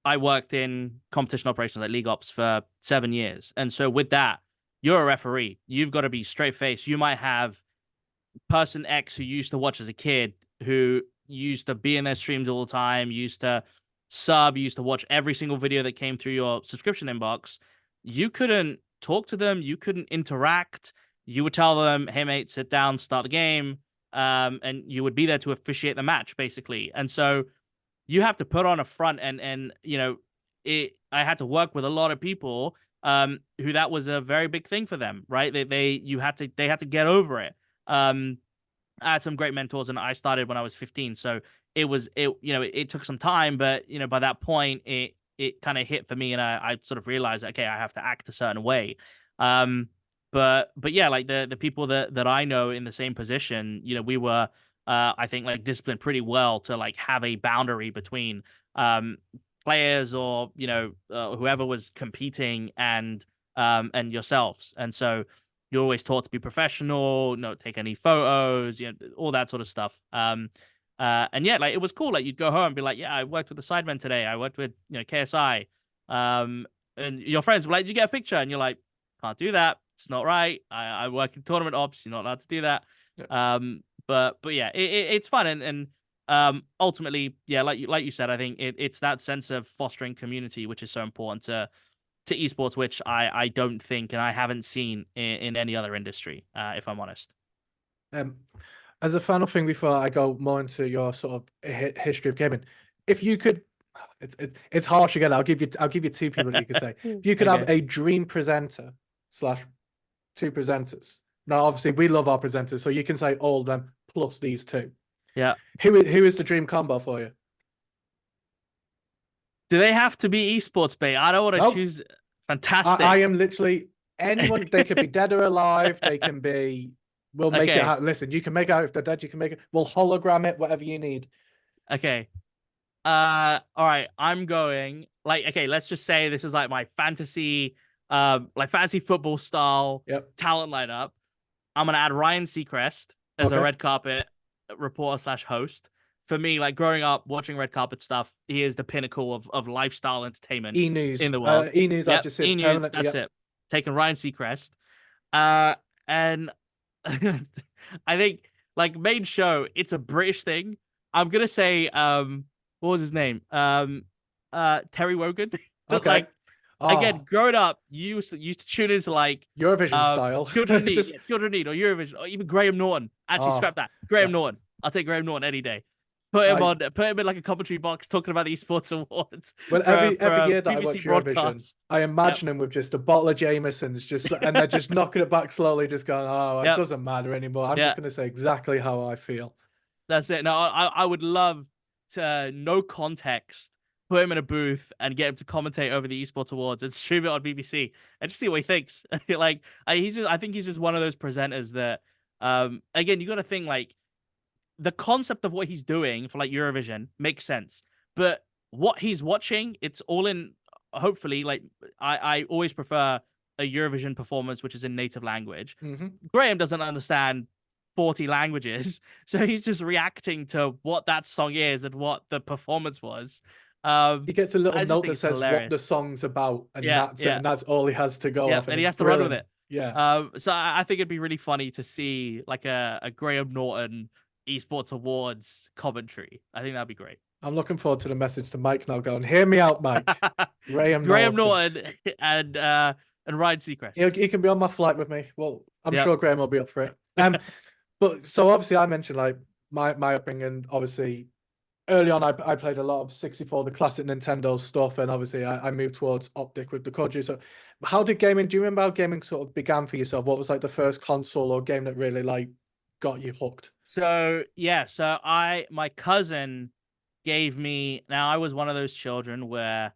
I worked in competition operations like League Ops for 7 years. And so with that, you're a referee. You've got to be straight faced. You might have person X who used to watch as a kid who you used to be in their streams all the time, you used to sub, you used to watch every single video that came through your subscription inbox, you couldn't talk to them, you couldn't interact. You would tell them, "Hey mate, sit down, start the game," and you would be there to officiate the match, basically. And so you have to put on a front, and I had to work with a lot of people who that was a very big thing for them, right? They had to get over it. I had some great mentors, and I started when I was 15, so it took some time, but by that point it kind of hit for me, and I sort of realized, okay, I have to act a certain way. um but yeah, like the people that I know in the same position, we were I think like disciplined pretty well to like have a boundary between um players, or whoever was competing, and yourselves. And so you're always taught to be professional, not take any photos, all that sort of stuff. And yeah, like it was cool. Like you'd go home and be like, yeah, I worked with the Sidemen today. I worked with KSI. And your friends were like, did you get a picture? And you're like, can't do that. It's not right. I work in tournament ops. You're not allowed to do that. Yeah. But yeah, it's fun, and ultimately, yeah, like you said, I think it's that sense of fostering community which is so important to esports, which I don't think, and I haven't seen in any other industry, if I'm honest. As a final thing before I go more into your sort of history of gaming, if you could, it's harsh again. I'll give you two people that you could say. If you could have a dream presenter slash two presenters. Now, obviously, we love our presenters, so you can say all of them plus these two. Yeah. Who is the dream combo for you? Do they have to be esports, bait? I don't want to choose. Fantastic. I am literally anyone. They could be dead or alive. They can be. We'll make it out. Listen, you can make it out if they're dead. You can make it. We'll hologram it. Whatever you need. Okay. All right. I'm going okay. Let's just say this is like my fantasy, like fantasy football style talent lineup. I'm gonna add Ryan Seacrest as a red carpet reporter / host. For me, like growing up watching red carpet stuff, he is the pinnacle of lifestyle entertainment in the world. E-News, I've just said E-News, that's it. Taking Ryan Seacrest. And I think like main show, it's a British thing. I'm gonna say what was his name? Terry Wogan. Okay. Like again, growing up, you used to tune into like Eurovision style. Children Need or Eurovision, or even Graham Norton. Actually, scrap that. Graham Norton. I'll take Graham Norton any day. Put him in like a commentary box talking about the esports awards. Well, every year that I watch Eurovision, I imagine him with just a bottle of Jameson's, and they're just knocking it back slowly, just going, "Oh, it doesn't matter anymore." I'm just going to say exactly how I feel. That's it. No, I would love to, no context, put him in a booth and get him to commentate over the esports awards and stream it on BBC and just see what he thinks. Like I think he's just one of those presenters that, again, you got to think like, the concept of what he's doing for like Eurovision makes sense, but what he's watching, it's all in, hopefully, like I always prefer a Eurovision performance which is in native language. Graham doesn't understand 40 languages, so he's just reacting to what that song is and what the performance was. He gets a little note that says what the song's about, and that's it, and that's all he has to go off, and he has to run with it. Yeah. So I think it'd be really funny to see like a Graham Norton esports awards commentary. I think that'd be great. I'm looking forward to the message to Mike now going, hear me out, Mike. Graham Norton and Ryan Seacrest. He can be on my flight with me. Well, I'm sure Graham will be up for it. But so obviously I mentioned like my upbringing. Obviously early on I played a lot of 64, the classic Nintendo stuff, and obviously I moved towards Optic with the Koji. So how did gaming, do you remember how gaming sort of began for yourself? What was like the first console or game that really like got you hooked? So my cousin gave me, now I was one of those children where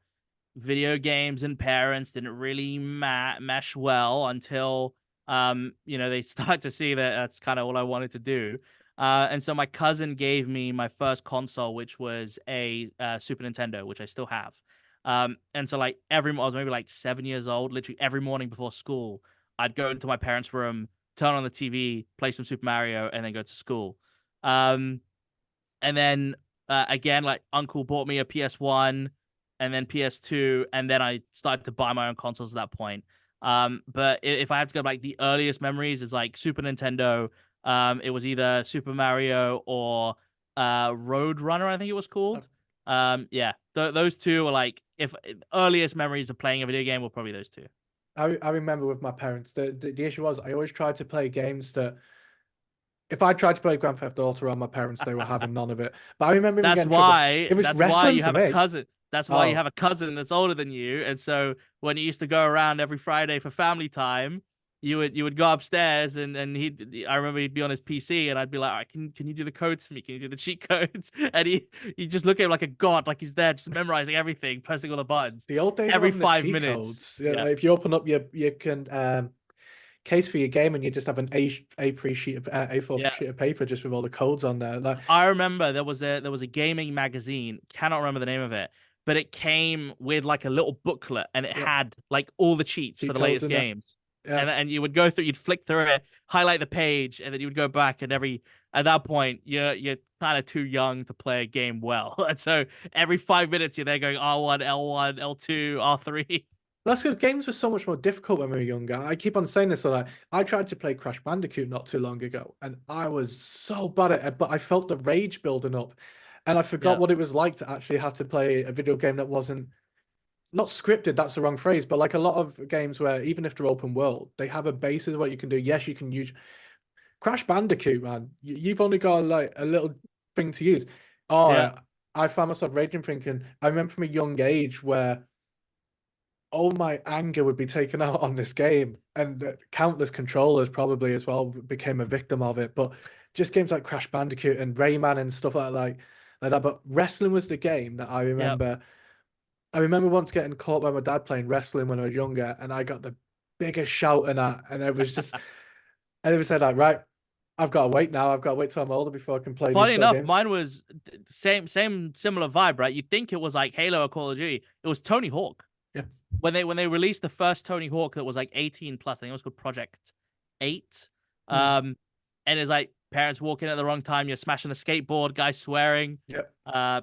video games and parents didn't really mesh well until they start to see that that's kind of what I wanted to do. And so my cousin gave me my first console, which was a Super Nintendo, which I still have. And so like I was maybe like 7 years old, literally every morning before school, I'd go into my parents' room, turn on the TV, play some Super Mario, and then go to school. And then again, like uncle bought me a PS1 and then PS2, and then I started to buy my own consoles at that point. But if I have to go like the earliest memories is like Super Nintendo. It was either Super Mario or Road Runner, I think it was called. Yeah, those two were like, if earliest memories of playing a video game were probably those two. I remember with my parents, the issue was I always tried to play games that if I tried to play Grand Theft Auto on my parents, they were having none of it. But I remember even That's getting trouble. why It was that's why wrestling you for have a me. cousin. That's why you Oh, have a cousin that's older than you. And so when you used to go around every Friday for family time, you would go upstairs and I remember he'd be on his PC and I'd be like, all right, can you do the codes for me? Can you do the cheat codes? And he just look at him like a god, like he's there just memorizing everything, pressing all the buttons the old days of every having the five cheat minutes. codes. Yeah. If you open up you can case for your game and you just have an A3 sheet of A4 Yeah. sheet of paper just with all the codes on there. Like, I remember there was a gaming magazine, cannot remember the name of it, but it came with like a little booklet and it yeah, had like all the cheats for cheat the codes latest in there. games. Yeah. And you would go through, you'd flick through it, highlight the page, and then you would go back and at that point you're kind of too young to play a game well. And so every 5 minutes you're there going R1, L1, L2, R3. That's because games were so much more difficult when we were younger. I keep on saying this, so like I tried to play Crash Bandicoot not too long ago, and I was so bad at it, but I felt the rage building up, and I forgot Yeah. what it was like to actually have to play a video game that wasn't not scripted, that's the wrong phrase, but like a lot of games where even if they're open world, they have a basis of what you can do. Yes, you can use Crash Bandicoot, man. You've only got like a little thing to use. Oh, Yeah. I found myself raging thinking, I remember from a young age where all my anger would be taken out on this game, and countless controllers probably as well became a victim of it. But just games like Crash Bandicoot and Rayman and stuff like that. But wrestling was the game that I Yeah. remember. I remember once getting caught by my dad playing wrestling when I was younger, and I got the biggest shouting at, and it was just, and it was said like, right, I've got to wait now. I've got to wait till I'm older before I can play these Funny sort of enough, games. mine was same similar vibe, right? You'd think it was like Halo or Call of Duty. It was Tony Hawk. Yeah. When they released the first Tony Hawk that was like 18 plus, I think it was called Project 8. Mm. And it's like parents walking at the wrong time, you're smashing the skateboard, guys swearing. Yep.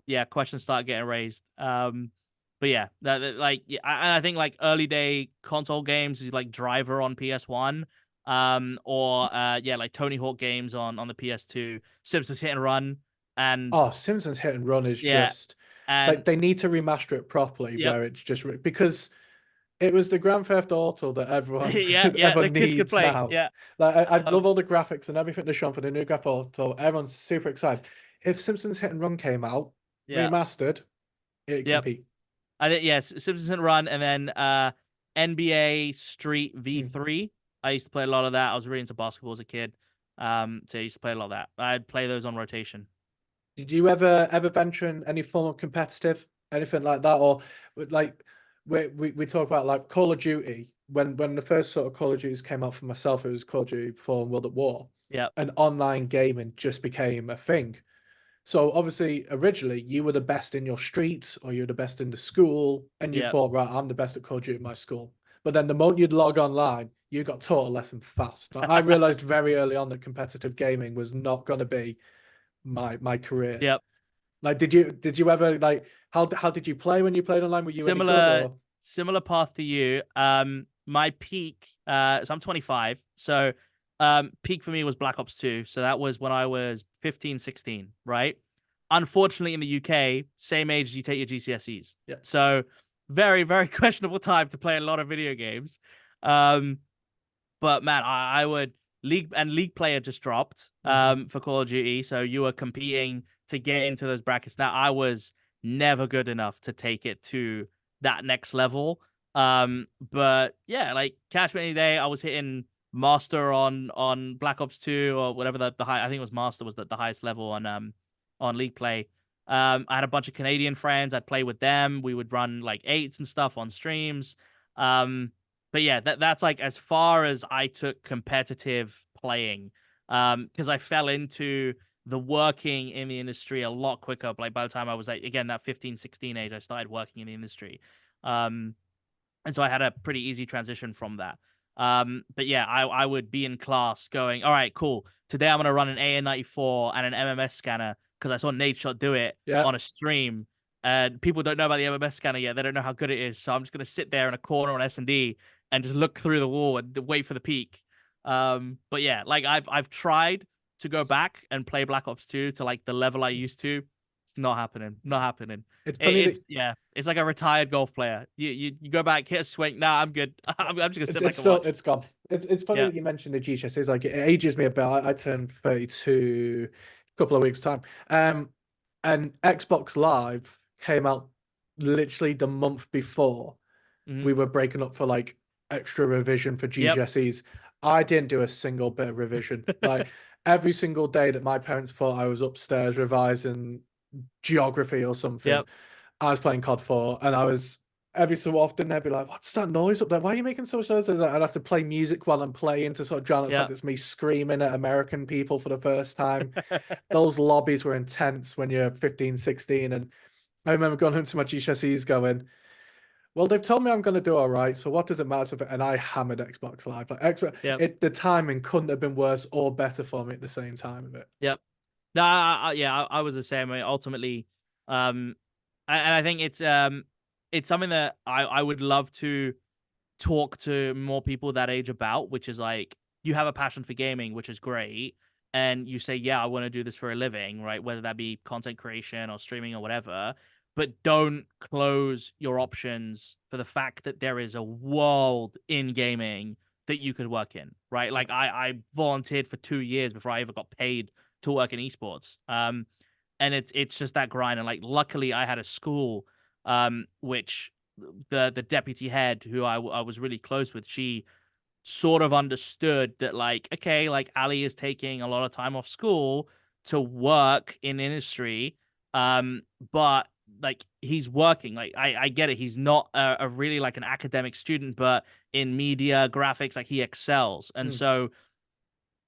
Yeah, questions start getting raised. But yeah, like yeah, I think like early day console games is like Driver on PS1. Or yeah, like Tony Hawk games on the PS2, Simpsons Hit and Run, and Oh, Simpsons Hit and Run is yeah, just like and they need to remaster it properly, yep. where it's just because it was the Grand Theft Auto that everyone Yeah, the everyone kids could needs play. now. Yeah. Like I Um, love all the graphics and everything they're showing for the new Grand Theft Auto. Everyone's super excited. If Simpsons Hit and Run came out yeah. remastered, it'd Yep. compete. I think yes, Simpsons Hit and Run, and then NBA Street Mm. V3. I used to play a lot of that. I was really into basketball as a kid. So I used to play a lot of that. I'd play those on rotation. Did you ever venture in any form of competitive, anything like that, or like we talk about like Call of Duty when the first sort of Call of Duties came out for myself, it was Call of Duty 4 and World at War, Yep. and online gaming just became a thing. So obviously, originally you were the best in your street or you were the best in the school, and you Yep. thought, right, I'm the best at Call of Duty in my school. But then the moment you'd log online, you got taught a lesson fast. Like, I realized very early on that competitive gaming was not going to be my career. Yep. Like, did you ever like how did you play when you played online? Were you any good Similar or? similar path to you. My peak, so I'm 25. So peak for me was Black Ops 2. So that was when I was 15, 16, right? Unfortunately in the UK, same age as you take your GCSEs. Yeah. So very, very questionable time to play a lot of video games. But man, I would League Player just dropped for Call of Duty. So you were competing to get into those brackets. Now I was never good enough to take it to that next level. But yeah, like catch me any day. I was hitting master on Black Ops 2 or whatever the high. I think it was master was the highest level on League Play. I had a bunch of Canadian friends. I'd play with them. We would run like eights and stuff on streams. But yeah, that's like as far as I took competitive playing. Because I fell into the working in the industry a lot quicker. Like by the time I was like, again, that 15, 16 age, I started working in the industry. And so I had a pretty easy transition from that. But yeah, I would be in class going, all right, cool. Today I'm going to run an AN94 and an MMS scanner because I saw Nadeshot do it Yeah. on a stream. And people don't know about the MMS scanner yet. They don't know how good it is. So I'm just going to sit there in a corner on S&D and just look through the wall and wait for the peak. But yeah, like I've tried to go back and play Black Ops 2 to like the level I used to. It's not happening. Not happening. It's funny that It's like a retired golf player. You go back, hit a swing. Nah, I'm good. I'm just gonna sit back it's and so watch. it's gone. It's funny Yeah. that you mentioned the GCSEs. Like it ages me a bit. I turned 32 a couple of weeks time. And Xbox Live came out literally the month before Hmm. we were breaking up for like extra revision for Yep. GCSEs. I didn't do a single bit of revision. Like every single day that my parents thought I was upstairs revising geography or something, Yep. I was playing COD 4, and I was every so often they'd be like, "What's that noise up there? Why are you making so much noise?" I'd have to play music while I'm playing to sort of drown out the fact Yep. it's me screaming at American people for the first time. Those lobbies were intense when you're 15, 16. And I remember going home to my GCSEs going, well, they've told me I'm going to do all right, so what does it matter? And I hammered Xbox Live. Like, Yep. the timing couldn't have been worse or better for me at the same time of it. Yep. No, yeah, I was the same way. Ultimately, um, and I think it's something that I would love to talk to more people that age about, which is like you have a passion for gaming, which is great, and you say, yeah, I want to do this for a living, right? Whether that be content creation or streaming or whatever, but don't close your options for the fact that there is a world in gaming that you could work in, right? Like I volunteered for 2 years before I ever got paid to work in esports. And it's just that grind. And like, luckily, I had a school, which the deputy head, who I was really close with, she sort of understood that, like, okay, like Ali is taking a lot of time off school to work in industry, but like he's working. Like I get it. He's not a really like an academic student, but in media graphics, like he excels. And Mm. so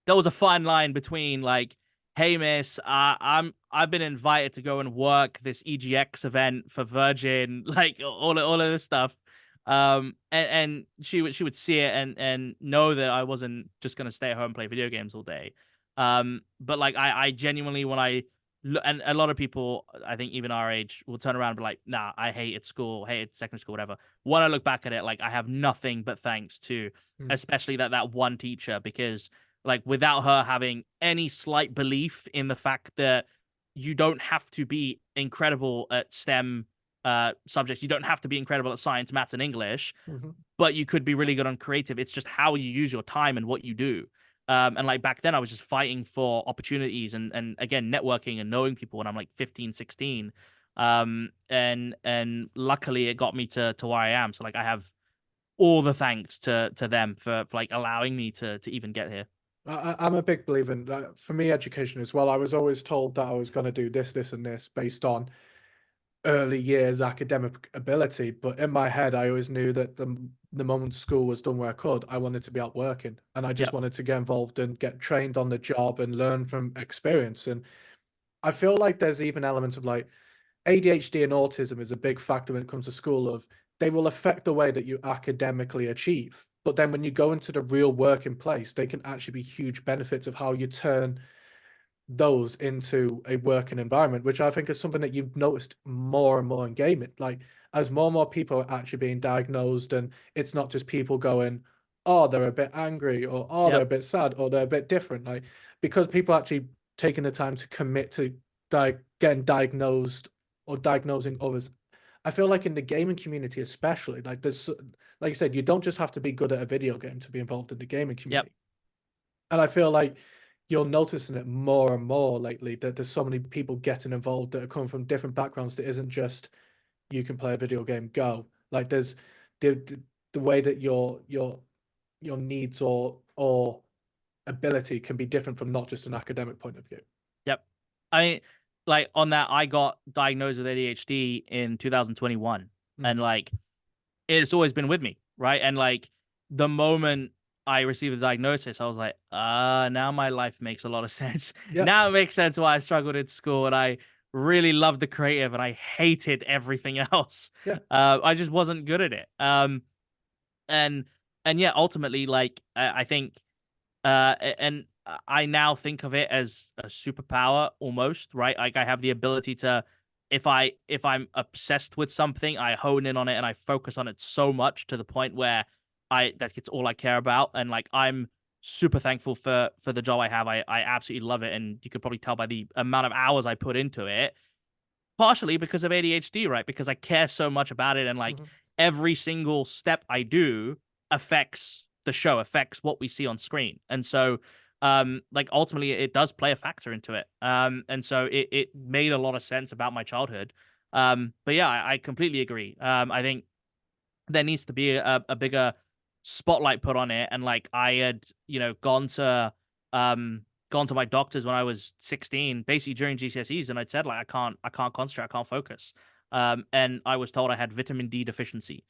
there was a fine line between like, hey miss, I've been invited to go and work this EGX event for Virgin, like all of this stuff. And she would see it and know that I wasn't just gonna stay at home and play video games all day. But like I genuinely, when I and a lot of people, I think even our age, will turn around and be like, nah, I hated school, hated secondary school, whatever. When I look back at it, like I have nothing but thanks to Mm. especially that one teacher, because like without her having any slight belief in the fact that you don't have to be incredible at STEM subjects, you don't have to be incredible at science, maths, and English, Mm-hmm. but you could be really good on creative. It's just how you use your time and what you do. And like back then I was just fighting for opportunities and again networking and knowing people when I'm like 15, 16. And luckily it got me to where I am. So like I have all the thanks to them for like allowing me to even get here. I'm a big believer in that. For me, education as well. I was always told that I was going to do this, this, and this based on early years academic ability. But in my head, I always knew that the moment school was done where I could, I wanted to be out working, and I just Yep. wanted to get involved and get trained on the job and learn from experience. And I feel like there's even elements of like ADHD and autism is a big factor when it comes to school. Of they will affect the way that you academically achieve. But then when you go into the real working place, they can actually be huge benefits of how you turn those into a working environment, which I think is something that you've noticed more and more in gaming. Like as more and more people are actually being diagnosed, and it's not just people going, oh, they're a bit angry, or oh, they're a Yep. bit sad, or they're a bit different. Like because people actually taking the time to commit to getting diagnosed or diagnosing others. I feel like in the gaming community, especially, like there's, like you said, you don't just have to be good at a video game to be involved in the gaming Yep. community. And I feel like you're noticing it more and more lately that there's so many people getting involved that are coming from different backgrounds that isn't just you can play a video game, go. Like there's the way that your needs or ability can be different from not just an academic point of view. Yep. I mean, like on that, I got diagnosed with ADHD in 2021, Mm. and like it's always been with me, right? And like the moment I received the diagnosis, I was like, now my life makes a lot of sense. Yeah, Now it makes sense why I struggled in school and I really loved the creative and I hated everything else. yeah. I just wasn't good at it. And yeah, ultimately, like I think and I now think of it as a superpower almost, right? Like I have the ability to, if I'm obsessed with something, I hone in on it and I focus on it so much to the point where I that it's all I care about, and like I'm super thankful for the job I have. I absolutely love it, and you could probably tell by the amount of hours I put into it. Partially because of ADHD, right? Because I care so much about it, and like Mhm. every single step I do affects the show, affects what we see on screen. And so like ultimately it does play a factor into it. And so it made a lot of sense about my childhood. But yeah, I completely agree. I think there needs to be a bigger spotlight put on it. And like I had, gone to my doctors when I was 16, basically during GCSEs, and I'd said like I can't concentrate, I can't focus. And I was told I had vitamin D deficiency.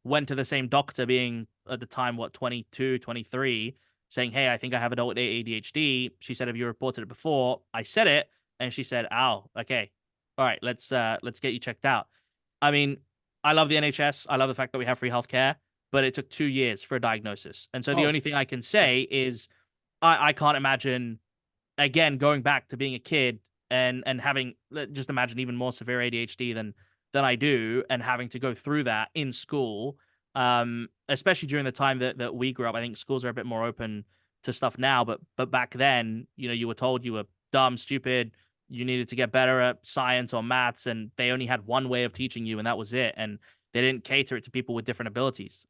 Went to the same doctor, being at the time what, 22, 23, saying, "Hey, I think I have adult ADHD." She said, "Have you reported it before?" I said it, and she said, "Oh, okay. All right, let's get you checked out." I mean, I love the NHS. I love the fact that we have free healthcare, but it took 2 years for a diagnosis. And so the Oh, only thing I can yeah, say is I can't imagine, again, going back to being a kid and having, just imagine, even more severe ADHD than I do, and having to go through that in school. Especially during the time that we grew up. I think schools are a bit more open to stuff now, but back then, you were told you were dumb, stupid, you needed to get better at science or maths, and they only had one way of teaching you, and that was it. And they didn't cater it to people with different abilities.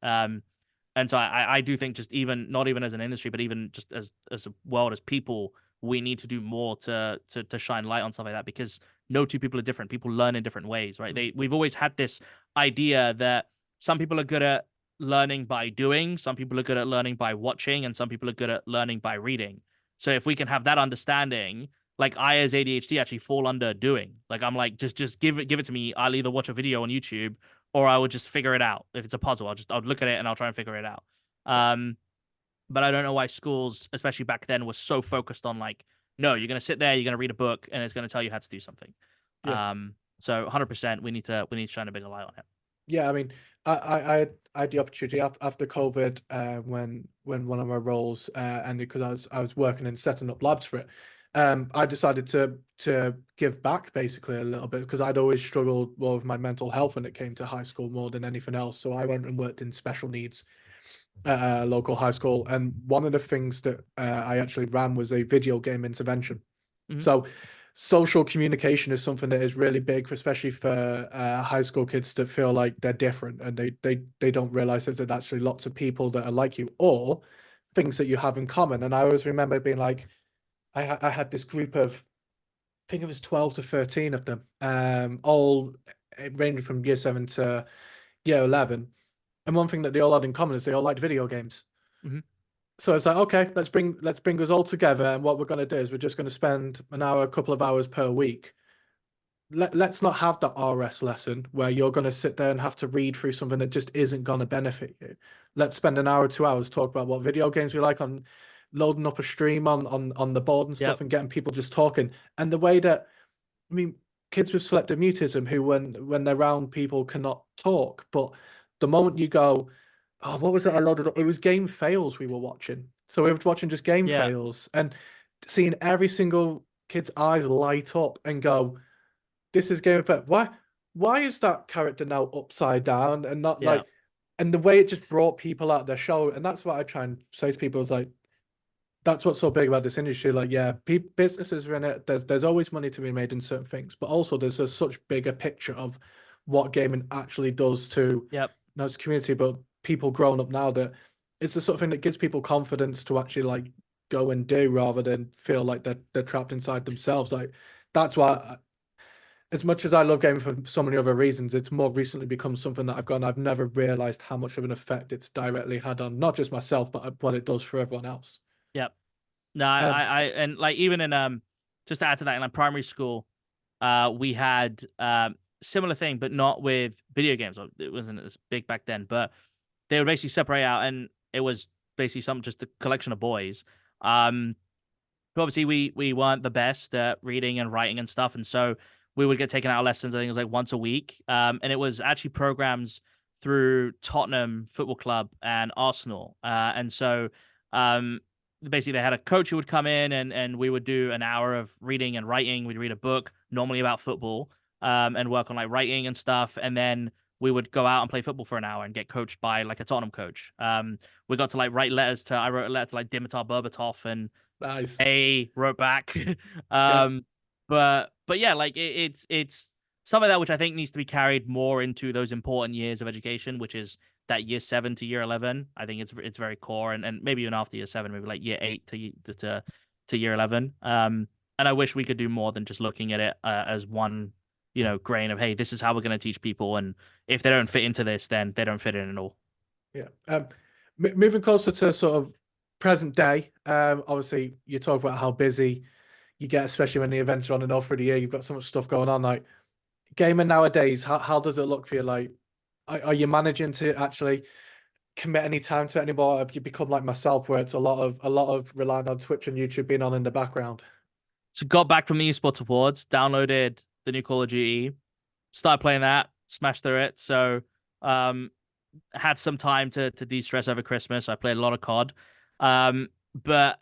And so I do think, just even not even as an industry, but even just as a world, as people, we need to do more to shine light on stuff like that, because no two people are different. People learn in different ways, right? mm, We've always had this idea that some people are good at learning by doing, some people are good at learning by watching, and some people are good at learning by reading. So if we can have that understanding, like I as ADHD actually fall under doing. Like I'm like, just give it to me. I'll either watch a video on YouTube, or I would just figure it out. If it's a puzzle, I'll look at it and I'll try and figure it out. yeah, But I don't know why schools, especially back then, was so focused on like, no, you're gonna sit there, you're gonna read a book, and it's gonna tell you how to do something. yeah. So 100%, we need to shine a bigger light on it. Yeah, I mean, I had the opportunity after COVID, when one of my roles ended, because I was working and setting up labs for it. I decided to give back basically a little bit, because I'd always struggled more with my mental health when it came to high school more than anything else. So I went and worked in special needs at a local high school, and one of the things that I actually ran was a video game intervention. Hmm. So social communication is something that is really big, especially for high school kids that feel like they're different, and they don't realize that there's actually lots of people that are like you, or things that you have in common. And I always remember being like, I had this group of, I think it was 12 to 13 of them, all ranging from year 7 to year 11. And one thing that they all had in common is they all liked video games. Hmm. So it's like, okay, let's bring us all together, and what we're going to do is we're just going to spend an hour, a couple of hours per week. Let's not have that RS lesson where you're going to sit there and have to read through something that just isn't going to benefit you. Let's spend an hour, 2 hours talk about what video games we like, on loading up a stream on the board and Yep. stuff, and getting people just talking. And the way that, I mean, kids with selective mutism who, when they're around people, cannot talk, but the moment you go, oh, what was it? I loaded up. It was game fails we were watching. So we were watching just game Yeah. fails, and seeing every single kid's eyes light up and go, "This is game fail. Why is that character now upside down and not Yeah. like?" And the way it just brought people out of their show, and that's what I try and say to people is like, that's what's so big about this industry. Like, yeah, businesses are in it. There's always money to be made in certain things, but also there's a such bigger picture of what gaming actually does to Yep. not just community, but people growing up now, that it's the sort of thing that gives people confidence to actually like go and do, rather than feel like they're trapped inside themselves. Like, that's why as much as I love gaming for so many other reasons, it's more recently become something that I've never realized how much of an effect it's directly had on not just myself, but what it does for everyone else. Yep. No, Um, and like even in just to add to that, in like primary school, we had similar thing, but not with video games. It wasn't as big back then, but they would basically separate out, and it was basically some just a collection of boys. Um, but obviously we weren't the best at reading and writing and stuff, and so we would get taken out of lessons. I think it was like once a week, and it was actually programs through Tottenham Football Club and Arsenal, and so um, basically they had a coach who would come in, and we would do an hour of reading and writing. We'd read a book, normally about football, and work on like writing and stuff, and then we would go out and play football for an hour and get coached by like a Tottenham coach. We got to like write letters to. I wrote a letter to like Dimitar Berbatov, and Nice. A wrote back. Yeah. But yeah, like it's some of that which I think needs to be carried more into those important years of education, which is that year 7 to year 11. I think it's very core, and maybe even after year 7, maybe like year 8 to year 11. And I wish we could do more than just looking at it as one, grain of, hey, this is how we're going to teach people, and if they don't fit into this, then they don't fit in at all. Yeah. Moving closer to sort of present day. Obviously, you talk about how busy you get, especially when the events are on and off for the year. You've got so much stuff going on. Like gaming nowadays, how does it look for you? Like, are you managing to actually commit any time to it anymore? Have you become like myself, where it's a lot of relying on Twitch and YouTube being on in the background? So got back from the esports awards, downloaded the new Call of Duty, started playing that, smashed through it. So um had some time to de-stress over Christmas. I played a lot of COD. But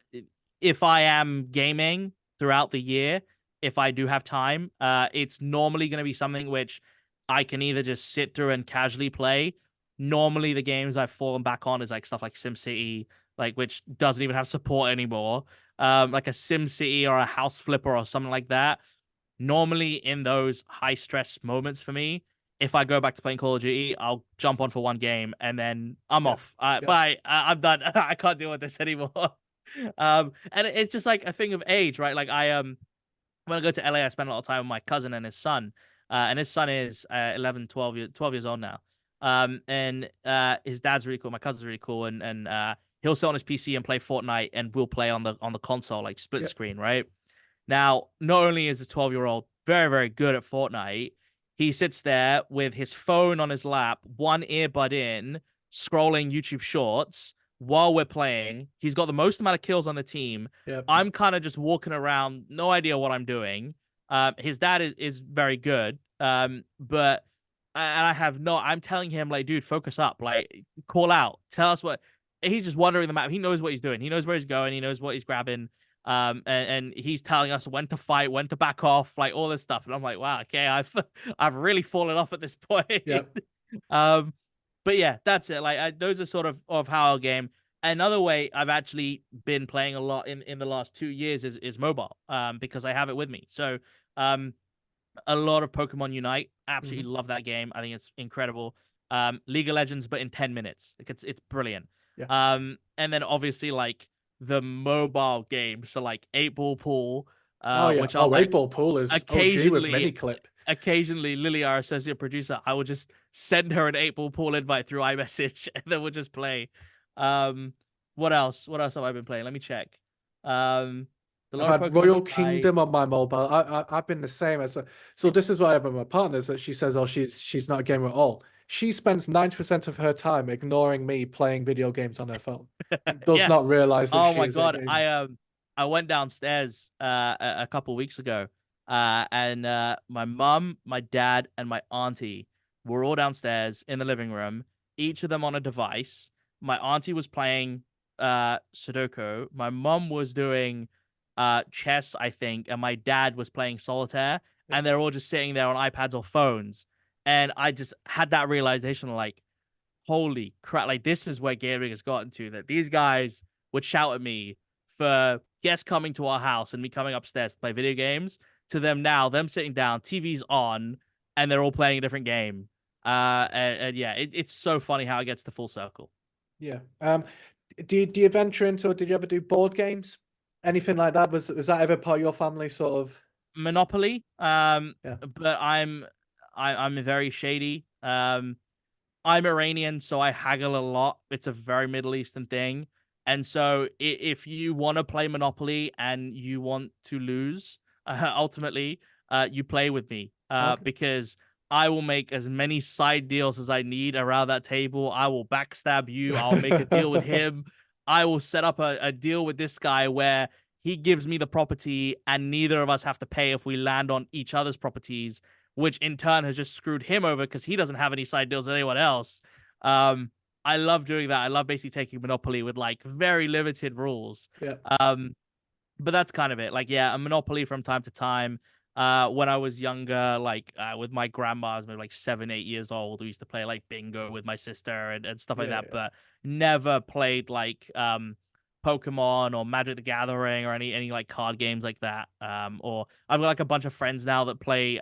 if I am gaming throughout the year, if I do have time, it's normally going to be something which I can either just sit through and casually play. Normally, the games I've fallen back on is like stuff like SimCity, like which doesn't even have support anymore. Like a SimCity or a House Flipper or something like that. Normally, in those high stress moments for me, if I go back to playing Call of Duty, I'll jump on for one game and then I'm Yeah. off. Yeah. But I'm done. I can't deal with this anymore. And it's just like a thing of age, right? Like when I go to LA, I spend a lot of time with my cousin and his son. And his son is 11, 12 years old now. And his dad's really cool. My cousin's really cool. And he'll sit on his PC and play Fortnite, and we'll play on the console, like split Yeah. screen, right? Now, not only is the 12-year-old very, very good at Fortnite, he sits there with his phone on his lap, one earbud in, scrolling YouTube shorts while we're playing. He's got the most amount of kills on the team. Yeah. I'm kind of just walking around, no idea what I'm doing. His dad is very good, but and I have no. I'm telling him like, dude, focus up, like, call out, tell us what. He's just wandering the map. He knows what he's doing. He knows where he's going. He knows what he's grabbing. And he's telling us when to fight, when to back off, like all this stuff. And I'm like, wow, okay, I've really fallen off at this point. Yeah. um, but yeah, that's it. Like those are sort of how I'll game. Another way I've actually been playing a lot in the last 2 years is mobile. Because I have it with me. So a lot of Pokemon Unite. Absolutely love that game. I think it's incredible. League of Legends, but in 10 minutes. Like it's brilliant. Yeah. And then obviously like the mobile game, so like 8 Ball Pool, Oh yeah. which I'll 8 Ball Pool is OG with Miniclip. occasionally Lily, our associate producer, I will just send her an 8 Ball Pool invite through iMessage, and then we'll just play. What else? What else have I been playing? Let me check. The I've lot of had Pokemon Royal Unite. Kingdom on my mobile. I've been the same as so. This is what I have with my partner is that she says, "Oh, she's not a gamer at all." She spends 90% of her time ignoring me playing video games on her phone. Does Yeah. not realize that Oh she my is a God. gamer. I went downstairs a couple weeks ago, and my mom, my dad, and my auntie were all downstairs in the living room, each of them on a device. My auntie was playing Sudoku. My mom was doing chess, I think, and my dad was playing solitaire, Yeah. and they're all just sitting there on iPads or phones. And I just had that realization, like, holy crap, like this is where gaming has gotten to, that these guys would shout at me for guests coming to our house and me coming upstairs to play video games, to them now, them sitting down, TV's on, and they're all playing a different game. And yeah, it's so funny how it gets to full circle. Yeah. Do you venture into, or did you ever do board games? Anything like that? Was that ever part of your family sort of? Monopoly, Yeah. but I'm very shady. I'm Iranian, so I haggle a lot. It's a very Middle Eastern thing. And so if you want to play Monopoly and you want to lose, ultimately, you play with me, Okay. because I will make as many side deals as I need around that table. I will backstab you. I'll make a deal with him. I will set up a deal with this guy where he gives me the property and neither of us have to pay if we land on each other's properties, which in turn has just screwed him over because he doesn't have any side deals with anyone else. I love doing that. I love basically taking Monopoly with like very limited rules. Yeah. But that's kind of it. Like, yeah, a Monopoly from time to time. When I was younger, like with my grandma, I was maybe like 7, 8 years old. We used to play like bingo with my sister and stuff like Yeah, that, yeah. but never played like Pokemon or Magic the Gathering or any like card games like that. Or I've got like a bunch of friends now that play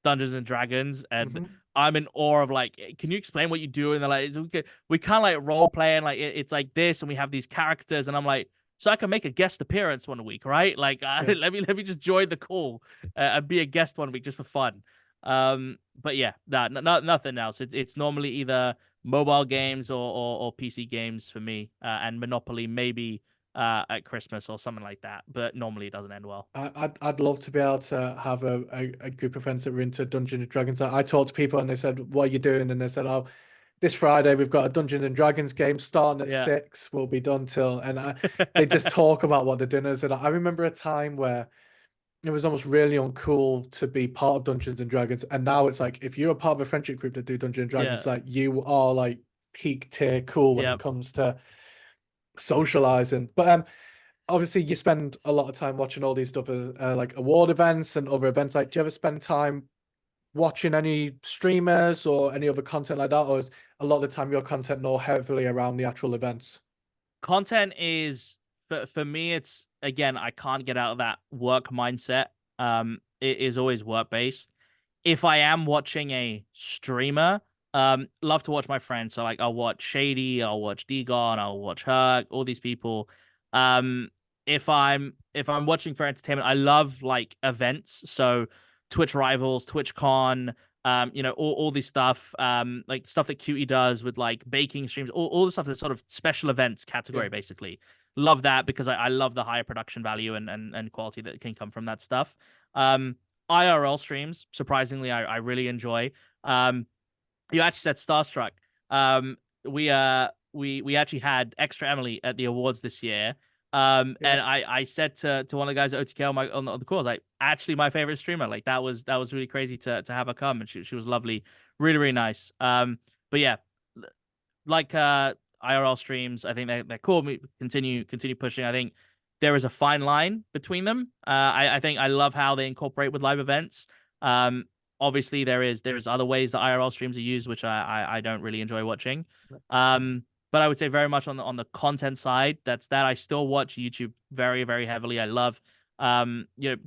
Dungeons and Dragons, and Hmm. I'm in awe of like, can you explain what you do? And they're like, we kind of like role playing, like it's like this, and we have these characters, and I'm like, so I can make a guest appearance one week, right? Like, Yeah. let me just join the call and be a guest one week just for fun. But yeah, nothing else. It's normally either mobile games or PC games for me, and Monopoly maybe at Christmas or something like that. But normally it doesn't end well. I'd love to be able to have a group of friends that were into Dungeons and Dragons. I talked to people and they said, "What are you doing?" And they said, "Oh, this Friday we've got a Dungeons and Dragons game starting at Yeah, 6. We'll be done till." And they just talk about what they're doing. And I remember a time where it was almost really uncool to be part of Dungeons and Dragons, and now it's like if you're a part of a friendship group that do Dungeons and yeah, Dragons, like you are like peak tier cool when yeah. it comes to socializing. But obviously you spend a lot of time watching all these other like award events and other events. Like, do you ever spend time watching any streamers or any other content like that, or is a lot of the time your content more heavily around the actual events? Content is for me. It's again, I can't get out of that work mindset. It is always work based. If I am watching a streamer, love to watch my friends. So like I'll watch Shady, I'll watch Degon, I'll watch Herc, all these people. Um, if I'm watching for entertainment, I love like events. So Twitch Rivals, TwitchCon, all these stuff, like stuff that Cutie does with like baking streams, all the stuff that's sort of special events Yeah. category, basically. Love that because I love the higher production value and quality that can come from that stuff. Um, IRL streams, surprisingly, I really enjoy. Um, you actually said Starstruck. Um, we actually had Extra Emily at the awards this year. Yeah. And I said to one of the guys at OTK on the call, I was like, actually my favorite streamer. Like that was really crazy to have her come, and she was lovely, really really nice. But yeah, like IRL streams, I think they're cool. We continue pushing. I think there is a fine line between them. I think I love how they incorporate with live events. Um, Obviously there is other ways that IRL streams are used, which I don't really enjoy watching. But I would say very much on the content side, that's that. I still watch YouTube very very heavily. I love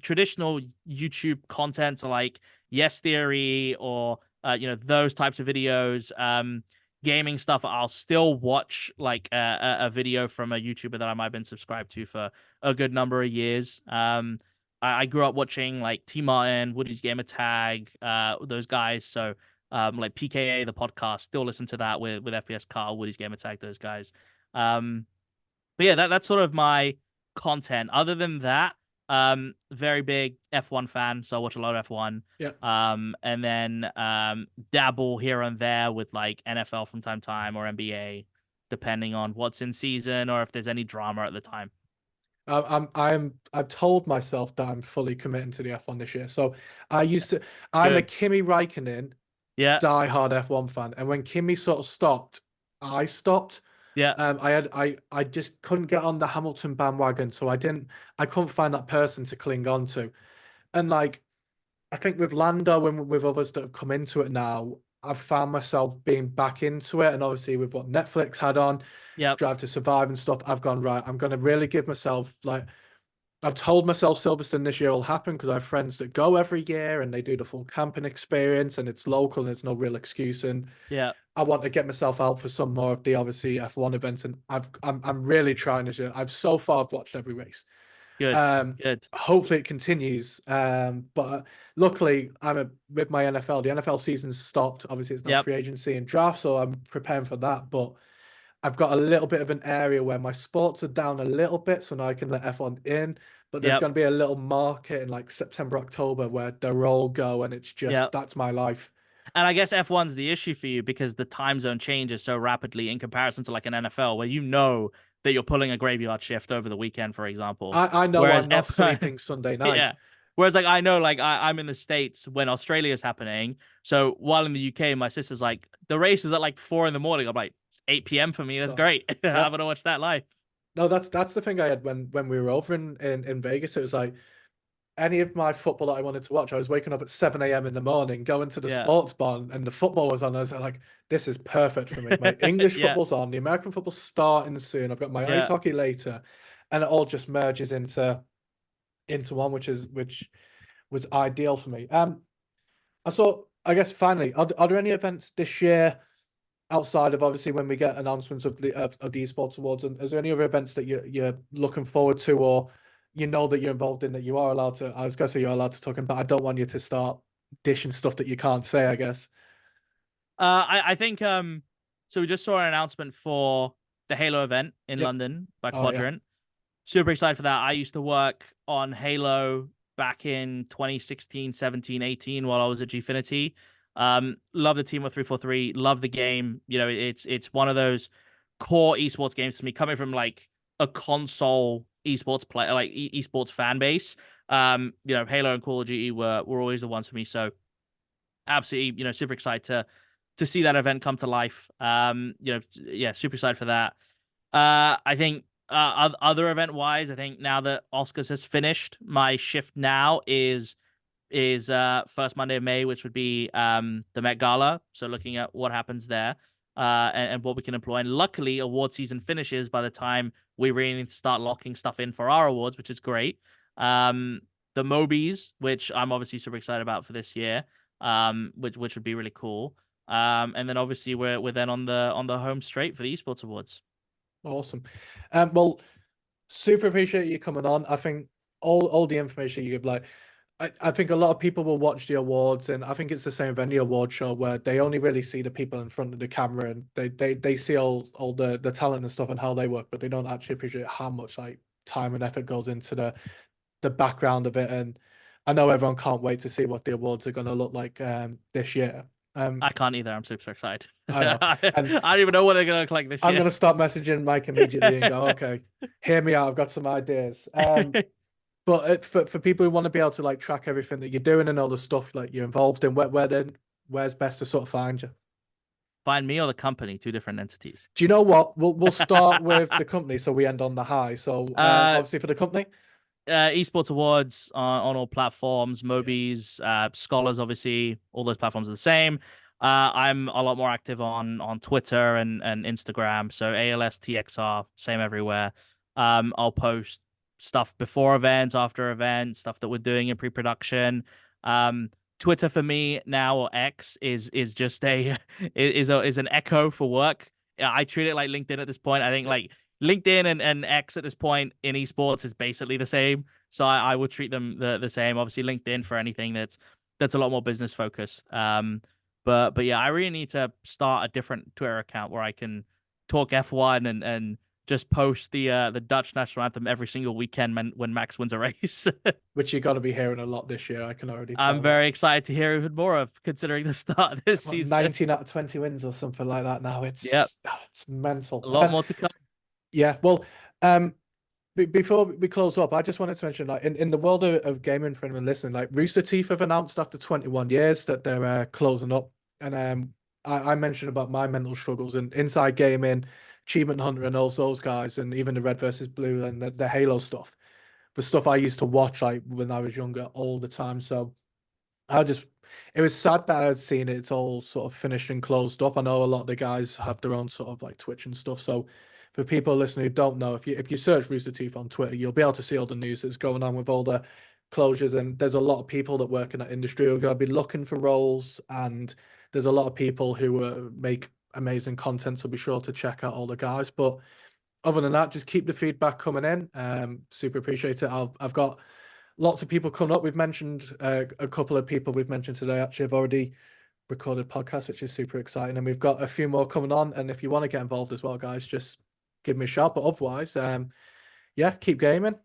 traditional YouTube content, so like Yes Theory or those types of videos. Gaming stuff, I'll still watch like a video from a YouTuber that I might have been subscribed to for a good number of years. I grew up watching like T Martin, Woody's Gamer Tag, those guys. So like PKA the podcast, still listen to that with FPS Carl, Woody's Gamer Tag, those guys. Um, but yeah, that's sort of my content. Other than that, very big F1 fan, so I watch a lot of F1. Yeah. And then dabble here and there with like NFL from time to time or NBA, depending on what's in season or if there's any drama at the time. I've told myself that I'm fully committing to the F1 this year. So I used to I'm a Good. Kimi Raikkonen Yeah. diehard F1 fan, and when Kimi sort of stopped, I stopped. Yeah. I just couldn't get on the Hamilton bandwagon, so I couldn't find that person to cling on to. And like I think with Lando and with others that have come into it now, I've found myself being back into it. And obviously with what Netflix had on, Yep. Drive to Survive and stuff, I've gone, right, I'm gonna really give myself like I've told myself Silverstone this year will happen because I have friends that go every year and they do the full camping experience and it's local and there's no real excuse. And Yeah. I want to get myself out for some more of the obviously F1 events. And I'm really trying this year. I've so far I've watched every race. Good. Good. Hopefully it continues. But luckily with my NFL. The NFL season's stopped. Obviously, it's now Yep. free agency and draft, so I'm preparing for that. But I've got a little bit of an area where my sports are down a little bit, so now I can let F1 in. But there's Yep. going to be a little market in like September, October where they're all go, and it's just Yep. that's my life. And I guess F1's the issue for you because the time zone changes so rapidly in comparison to like an NFL where you know that you're pulling a graveyard shift over the weekend, for example. I know Whereas I'm not F1, sleeping Sunday night. yeah. Whereas like I know like I'm in the States when Australia's happening. So while in the UK, my sister's like, the race is at like 4 in the morning. I'm like, it's 8 p.m. for me. That's So great. I'm yeah, gonna watch that live. no, that's the thing I had when we were over in Vegas. It was like any of my football that I wanted to watch, I was waking up at 7 a.m. in the morning, going to the Yeah. sports bar, and the football was on. I was like, this is perfect for me. My English Yeah. football's on, the American football's starting soon. I've got my ice Yeah. hockey later, and it all just merges into one, which was ideal for me. I guess finally, are there any events this year outside of obviously when we get announcements of the esports awards, and is there any other events that you're looking forward to, or you know that you're involved in, that you are allowed to? I was gonna say you're allowed to talk in, but I don't want you to start dishing stuff that you can't say, I guess. I think so we just saw an announcement for the Halo event in Yep. London by Oh yeah. Quadrant. Super excited for that. I used to work on Halo back in 2016, 17, 18 while I was at Gfinity. Love the team of 343, love the game. You know, it's one of those core esports games to me, coming from like a console esports play, like esports fan base. You know, Halo and Call of Duty were always the ones for me. So absolutely, you know, super excited to see that event come to life. You know, yeah, super excited for that. I think other event wise, I think now that Oscars has finished, my shift now is first Monday of May, which would be the Met Gala. So looking at what happens there, and what we can employ. And luckily, award season finishes by the time we really need to start locking stuff in for our awards, which is great. The Mobies, which I'm obviously super excited about for this year, which would be really cool. And then obviously we're then on the home straight for the esports awards. Awesome. Well, super appreciate you coming on. I think all the information you give, like, I think a lot of people will watch the awards, and I think it's the same with any award show where they only really see the people in front of the camera, and they see all the talent and stuff and how they work, but they don't actually appreciate how much like time and effort goes into the background of it. And I know everyone can't wait to see what the awards are going to look like this year. I can't either. I'm super excited. I know, and I don't even know what they're gonna look like this I'm year. going to start messaging Mike immediately and go, okay, hear me out. I've got some ideas. But for people who want to be able to like track everything that you're doing and all the stuff like you're involved in, where's best to sort of find you? Find me or the company, two different entities. Do you know what? We'll start with the company so we end on the high. So obviously for the company, Esports awards on all platforms, Mobies, Scholars, obviously, all those platforms are the same. I'm a lot more active on Twitter and Instagram. So ALSTXR, same everywhere. I'll post stuff before events, after events, stuff that we're doing in pre-production. Twitter for me now, or X, is just is an echo for work. I treat it like LinkedIn at this point. I think like LinkedIn and X at this point in esports is basically the same. So I would treat them the same. Obviously, LinkedIn for anything that's a lot more business focused. But yeah, I really need to start a different Twitter account where I can talk F1 and just post the Dutch national anthem every single weekend when Max wins a race. which you're going to be hearing a lot this year, I can already tell. I'm very excited to hear even more of, considering the start of this What, season. 19 out of 20 wins or something like that now. Yep, It's mental. a lot more to come. Yeah, well, before we close up, I just wanted to mention, like, in the world of gaming, for anyone listening, like Rooster Teeth have announced after 21 years that they're closing up. And I mentioned about my mental struggles and Inside Gaming, Achievement Hunter, and all those guys, and even the Red versus Blue and the Halo stuff, the stuff I used to watch like when I was younger all the time. So it was sad that I'd seen it's all sort of finished and closed up. I know a lot of the guys have their own sort of like Twitch and stuff. So for people listening who don't know, if you search Rooster Teeth on Twitter, you'll be able to see all the news that's going on with all the closures. And there's a lot of people that work in that industry who are going to be looking for roles. And there's a lot of people who make amazing content. So be sure to check out all the guys. But other than that, just keep the feedback coming in. Super appreciate it. I've got lots of people coming up. We've mentioned a couple of people we've mentioned today. Actually, have already recorded podcasts, which is super exciting. And we've got a few more coming on. And if you want to get involved as well, guys, just give me a shout. But otherwise, yeah, keep gaming.